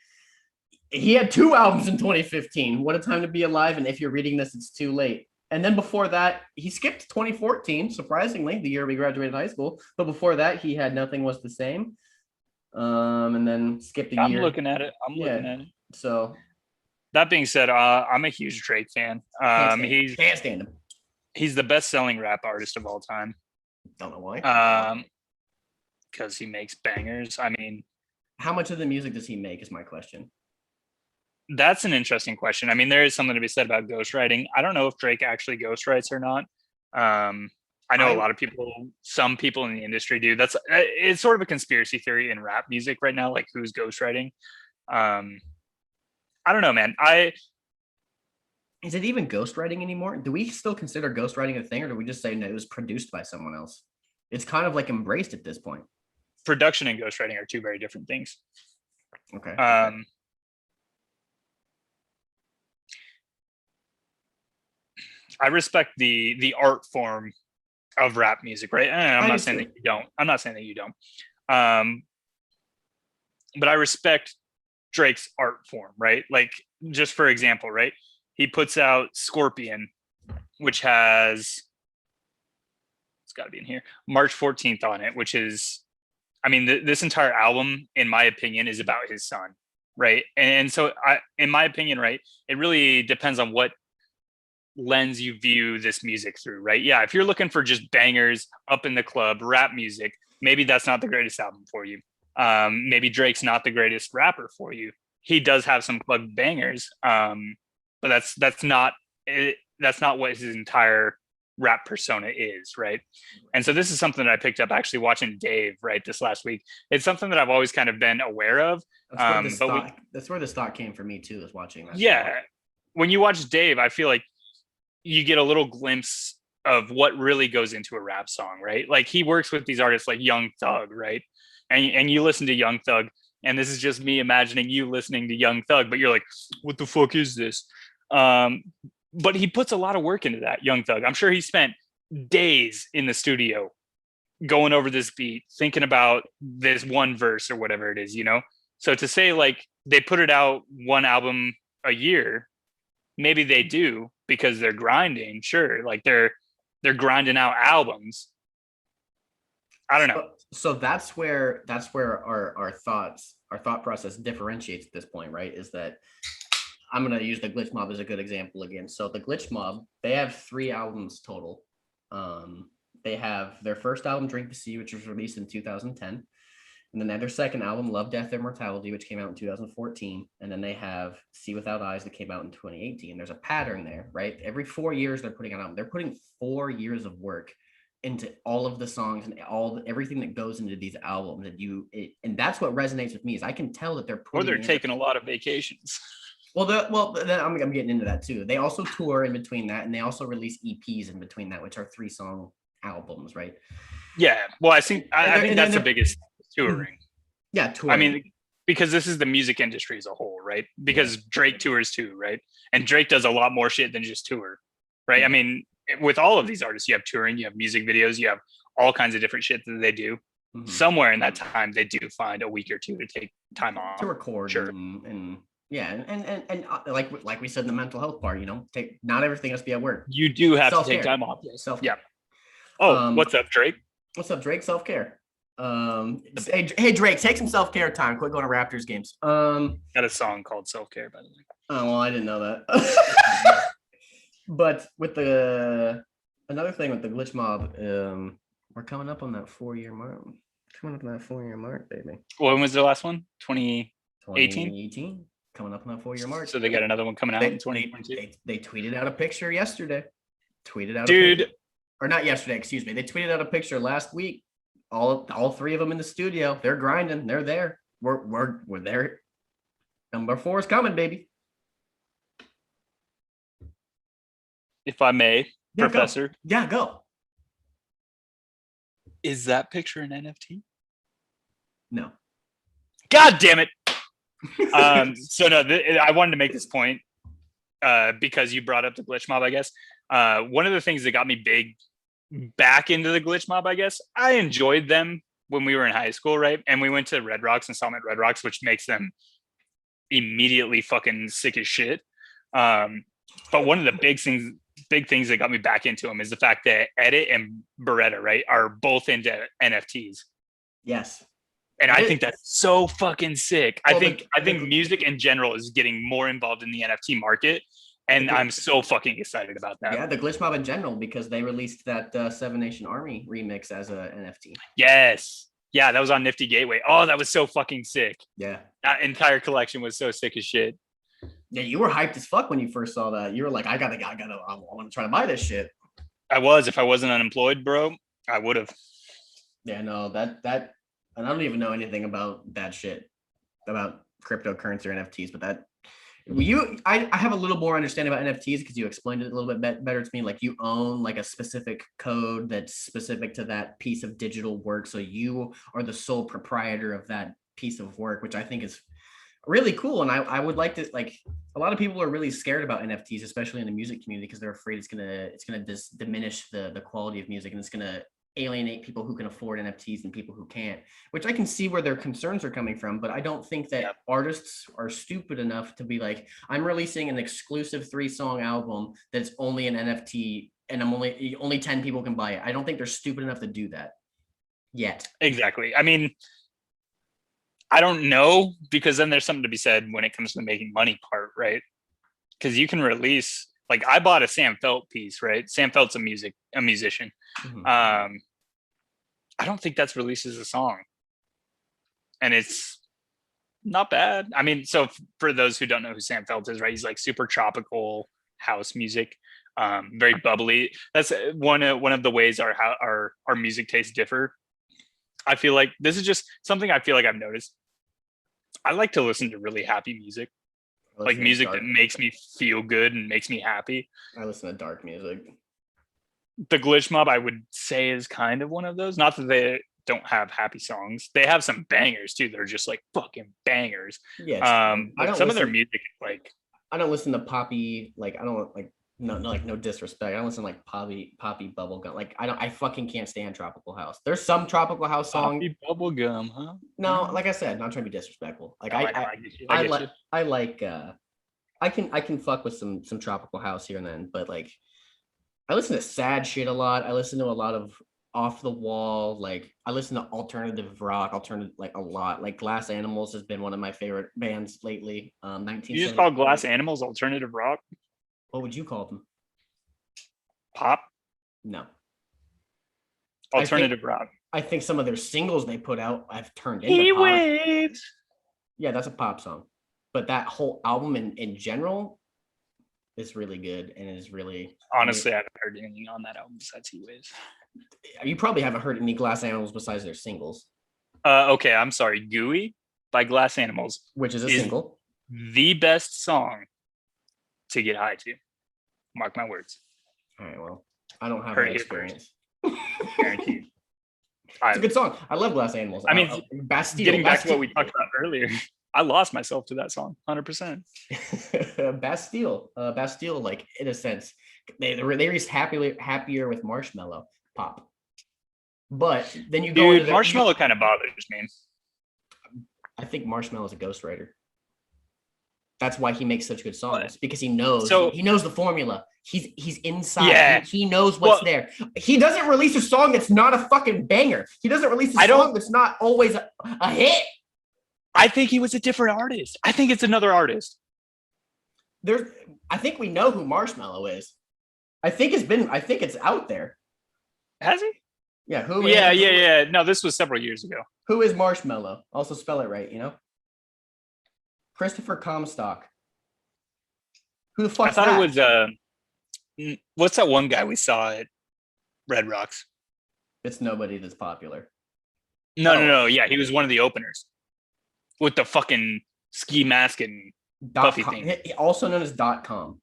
he had 2 albums in 2015. What a Time to Be Alive. And if you're reading this, it's too late. And then before that, he skipped 2014, surprisingly, the year we graduated high school. But before that, he had Nothing Was the Same. And then skipped a year. I'm looking at it. So that being said, I'm a huge Drake fan. Can't stand him. He's the best-selling rap artist of all time. Don't know why. Because he makes bangers. I mean, how much of the music does he make is my question. That's an interesting question. I mean, there is something to be said about ghostwriting. I don't know if Drake actually ghostwrites or not. I know a lot of people, some people in the industry do. It's sort of a conspiracy theory in rap music right now, like who's ghostwriting. I don't know, man. Is it even ghostwriting anymore? Do we still consider ghostwriting a thing, or do we just say no, it was produced by someone else? It's kind of like embraced at this point. Production and ghostwriting are two very different things. Okay. I respect the art form of rap music, right? I'm not saying that you don't. I'm not saying that you don't. But I respect Drake's art form, right? Like, just for example, right? He puts out Scorpion, which has, it's got to be in here, March 14th on it, which is, I mean, this entire album, in my opinion, is about his son, right? And so, in my opinion, right, it really depends on what lens you view this music through, right? Yeah, if you're looking for just bangers up in the club, rap music, maybe that's not the greatest album for you. Maybe Drake's not the greatest rapper for you. He does have some club bangers, but that's not what his entire rap persona is, right? And so this is something that I picked up actually watching Dave, right, this last week. It's something that I've always kind of been aware of. That's where the stock came for me too, is watching that. Yeah, when you watch Dave, I feel like you get a little glimpse of what really goes into a rap song, right? Like, he works with these artists like Young Thug, right? And you listen to Young Thug, and this is just me imagining you listening to Young Thug, but you're like, what the fuck is this? But he puts a lot of work into that, Young Thug. I'm sure he spent days in the studio going over this beat, thinking about this one verse or whatever it is, you know? So to say like they put it out one album a year, maybe they do because they're grinding, sure. Like they're grinding out albums. I don't know. So that's where our thought process differentiates at this point, right? Is that I'm going to use the Glitch Mob as a good example again. So the Glitch Mob, they have 3 albums total. They have their first album, Drink the Sea, which was released in 2010. And then they have their second album, Love, Death, Immortality, which came out in 2014. And then they have See Without Eyes that came out in 2018. There's a pattern there, right? Every 4 years they're putting an album. They're putting 4 years of work into all of the songs and everything that goes into these albums. And that's what resonates with me, is I can tell that they're taking a lot of vacations. Then I'm getting into that too. They also tour in between that, and they also release EPs in between that, which are 3-song albums, right? Yeah. Well, I think that's the biggest touring. Yeah, touring. I mean, because this is the music industry as a whole, right? Because Drake tours too, right? And Drake does a lot more shit than just tour, right? I mean, with all of these artists, you have touring, you have music videos, you have all kinds of different shit that they do. Mm-hmm. Somewhere in that time, they do find a week or two to take time off to record, sure. and like we said in the mental health part, you know, not everything has to be at work. You do have to take time off. Self-care. Yeah. Oh, what's up, Drake? What's up, Drake? Self-care. Hey Drake, take some self-care time. Quit going to Raptors games. Got a song called Self-Care, by the way. Oh well, I didn't know that. But with another thing with the Glitch Mob, we're coming up on that 4-year mark. Coming up on that 4-year mark, baby. When was the last one? 2018? 2018. Coming up on that 4-year mark. So they got another one coming out in 2022. They tweeted out a picture yesterday. Or not yesterday, excuse me. They tweeted out a picture last week. All three of them in the studio. They're grinding. They're there. We're there. Number 4 is coming, baby. If I may, Professor. Go. Yeah, go. Is that picture an NFT? No. God damn it. So no, I wanted to make this point because you brought up the Glitch Mob, I guess. One of the things that got me back into the Glitch Mob, I guess, I enjoyed them when we were in high school, right? And we went to Red Rocks and saw them at Red Rocks, which makes them immediately fucking sick as shit. But one of the big things that got me back into them is the fact that Edit and Beretta, right, are both into NFTs. Yes. And I think that's so fucking sick. Well, I think music in general is getting more involved in the NFT market. And I'm so fucking excited about that. Yeah, the Glitch Mob in general, because they released that Seven Nation Army remix as a NFT. Yes. Yeah, that was on Nifty Gateway. Oh, that was so fucking sick. Yeah. That entire collection was so sick as shit. Yeah, you were hyped as fuck when you first saw that. You were like, I want to try to buy this shit. I was. If I wasn't unemployed, bro, I would have. Yeah, no, that, and I don't even know anything about that shit, about cryptocurrency or NFTs, but I have a little more understanding about NFTs because you explained it a little bit better to me. Like you own like a specific code that's specific to that piece of digital work. So you are the sole proprietor of that piece of work, which I think is really cool. And I would like to, like, a lot of people are really scared about NFTs, especially in the music community, because they're afraid it's gonna diminish the quality of music, and it's gonna alienate people who can afford NFTs and people who can't, which I can see where their concerns are coming from. But I don't think that artists are stupid enough to be like, I'm releasing an exclusive 3-song album that's only an NFT and I'm only 10 people can buy it. I don't think they're stupid enough to do that yet. Exactly. I mean, I don't know, because then there's something to be said when it comes to the making money part, right? Because you can release, like, I bought a Sam Felt piece, right? Sam Felt's a musician. Mm-hmm. I don't think that's released as a song, and it's not bad. I mean, so for those who don't know who Sam Felt is, right? He's like super tropical house music, very bubbly. That's one of the ways our music tastes differ. I feel like this is just something I feel like I've noticed. I like to listen to really happy music, like music that makes me feel good and makes me happy. I listen to dark music. The Glitch Mob, I would say, is kind of one of those. Not that they don't have happy songs. They have some bangers too. They're just like fucking bangers. Yeah. But some of their music is like, I don't listen to poppy, like, I don't like, no disrespect. I don't listen to like poppy bubblegum. Like I fucking can't stand tropical house. There's some tropical house song. Poppy bubblegum, huh? No, like I said, not trying to be disrespectful. Like I can fuck with some tropical house here and then, but like I listen to sad shit a lot. I listen to a lot of off the wall. Like I listen to alternative rock, like a lot. Like Glass Animals has been one of my favorite bands lately. You just call Glass Animals alternative rock? What would you call them? Pop? No. Alternative rock. I think some of their singles they put out I've turned into pop. Waves. Yeah, that's a pop song. But that whole album in general is really good and is really... Honestly, I haven't heard anything on that album besides Heat Waves. You probably haven't heard any Glass Animals besides their singles. Okay, I'm sorry. Gooey by Glass Animals. Which is a single. The best song to get high to. Mark my words. All right, well, I don't have that experience. Guaranteed. It's a good song. I love Glass Animals. I mean, getting back to what we talked about earlier, I lost myself to that song, 100%. Bastille, like in a sense, they released happier with Marshmello pop, but then you go into Marshmello kind of bothers me. I think Marshmello is a ghostwriter. That's why he makes such good songs, because he knows the formula. He's inside. Yeah. He knows what's there. He doesn't release a song that's not a fucking banger. He doesn't release a song that's not always a hit. I think he was a different artist. I think it's another artist. I think we know who Marshmello is. I think it's out there. Has he? Yeah. Who? Yeah. No, this was several years ago. Who is Marshmello? Also spell it right, you know? Christopher Comstock. Who the fuck? I thought it was what's that one guy we saw at Red Rocks? It's nobody that's popular. No. Yeah, he was one of the openers with the fucking ski mask and puffy thing. Also known as .com.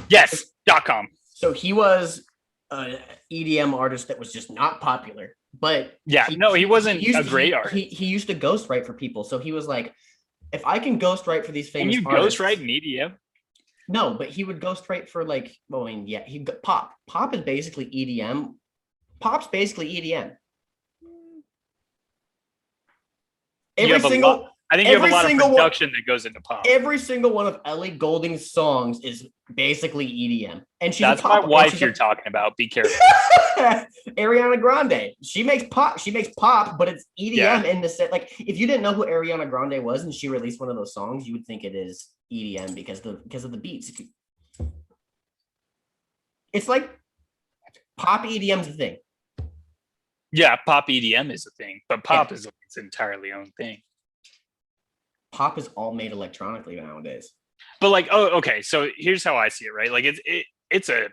Yes, .com. So he was an EDM artist that was just not popular. But he wasn't a great artist. He used to ghostwrite for people. So he was like, if I can ghostwrite for these famous artists. Can you ghostwrite in EDM? No, but he would ghostwrite for pop. Pop is basically EDM. Pop's basically EDM. I think you have a lot of production that goes into pop. Every single one of Ellie Goulding's songs is basically EDM, and that's my wife you're talking about. Be careful. Ariana Grande. She makes pop, but it's EDM in the set. Like, if you didn't know who Ariana Grande was and she released one of those songs, you would think it is EDM because of the beats. It's like pop EDM's a thing. Yeah, pop EDM is a thing, but pop is its entirely own thing. Pop is all made electronically nowadays. But like, okay. So here's how I see it, right? Like it's a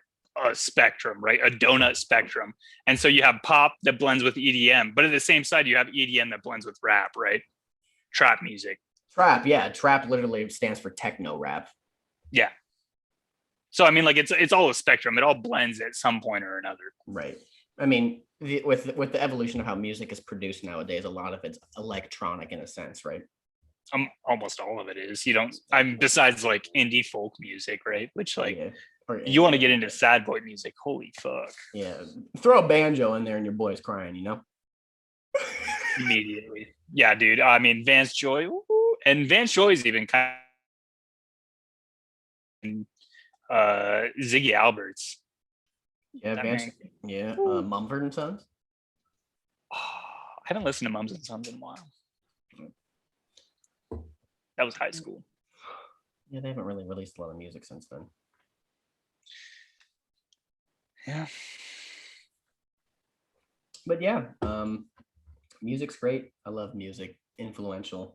spectrum, right? A donut spectrum. And so you have pop that blends with EDM, but at the same side, you have EDM that blends with rap, right? Trap music. Trap, yeah. Trap literally stands for techno rap. Yeah. So I mean, like it's all a spectrum. It all blends at some point or another. Right. I mean, with the evolution of how music is produced nowadays, a lot of it's electronic in a sense, right? Almost all of it is. Besides like indie folk music, right? Which you want to get into sad boy music. Holy fuck. Yeah. Throw a banjo in there and your boy's crying, you know? Immediately. Yeah, dude. I mean, Vance Joy. And Vance Joy is even kind of Ziggy Alberts. Yeah, Vance. Yeah. Mumford and Sons. Oh, I haven't listened to Mums and Sons in a while. That was high school. Yeah, they haven't really released a lot of music since then. Yeah. But yeah, music's great. I love music. Influentially,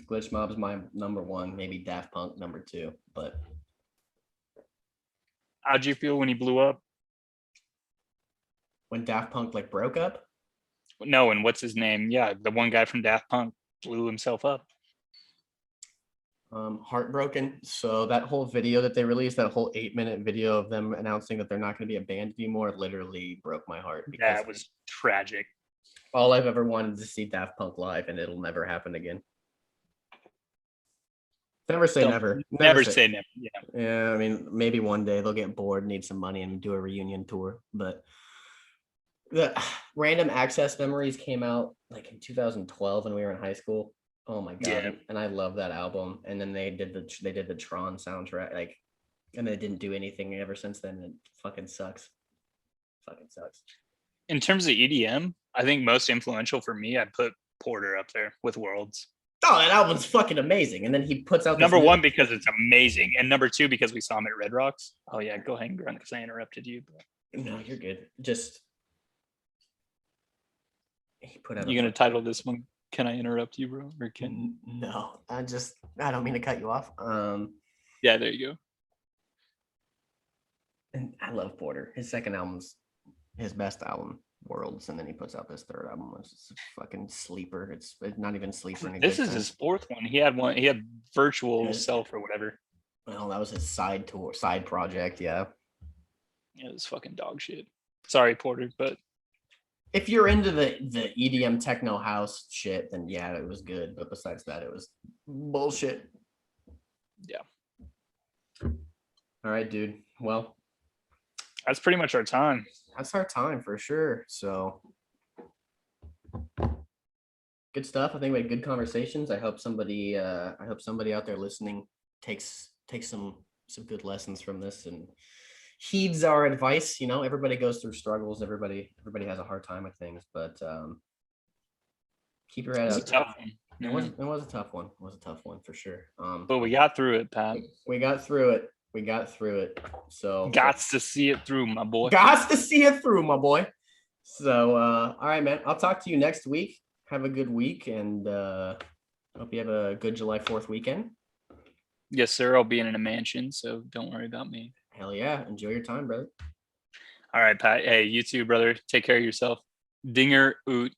Glitch Mob's my number one, maybe Daft Punk number two. But how'd you feel when he blew up? When Daft Punk broke up? No, and what's his name? Yeah, the one guy from Daft Punk blew himself up. Heartbroken. So that whole video that they released, that whole 8-minute video of them announcing that they're not going to be a band anymore, literally broke my heart. Because that was tragic. All I've ever wanted to see Daft Punk live, and it'll never happen again. Never say never. Never say never. Yeah, I mean, maybe one day they'll get bored, need some money, and do a reunion tour. But the Random Access Memories came out in 2012 when we were in high school. Oh my god! Yeah. And I love that album. And then they did the Tron soundtrack, and they didn't do anything ever since then. It fucking sucks. Fucking sucks. In terms of EDM, I think most influential for me, I'd put Porter up there with Worlds. Oh, that album's fucking amazing. And then he puts out number one because it's amazing, and number two because we saw him at Red Rocks. Oh yeah, go ahead and grunt because I interrupted you. But... No, you're good. Just he put out. You gonna title this one? Can I interrupt you, bro? Or can no? I don't mean to cut you off. Yeah, there you go. And I love Porter. His second album's his best album, Worlds, and then he puts out this third album, which is a fucking sleeper. It's not even sleeper. This is his fourth one. He had one. He had Virtual Self or whatever. Well, that was his side project. Yeah. Yeah, it was fucking dog shit. Sorry, Porter, but if you're into the EDM techno house shit, then yeah, it was good. But besides that, it was bullshit. Yeah. All right, dude. Well, that's pretty much our time. That's our time for sure. So Good stuff. I think we had good conversations. I hope somebody out there listening takes some good lessons from this and heeds our advice. You know, everybody goes through struggles. Everybody has a hard time with things, but keep your head up. It was a tough one. It was a tough one for sure. But we got through it, Pat. We got through it. So gots to see it through, my boy. Gots to see it through, my boy. So all right, man. I'll talk to you next week. Have a good week, and hope you have a good July 4th weekend. Yes, sir. I'll be in a mansion, so don't worry about me. Hell yeah. Enjoy your time, brother. All right, Pat. Hey, you too, brother. Take care of yourself. Dinger oot.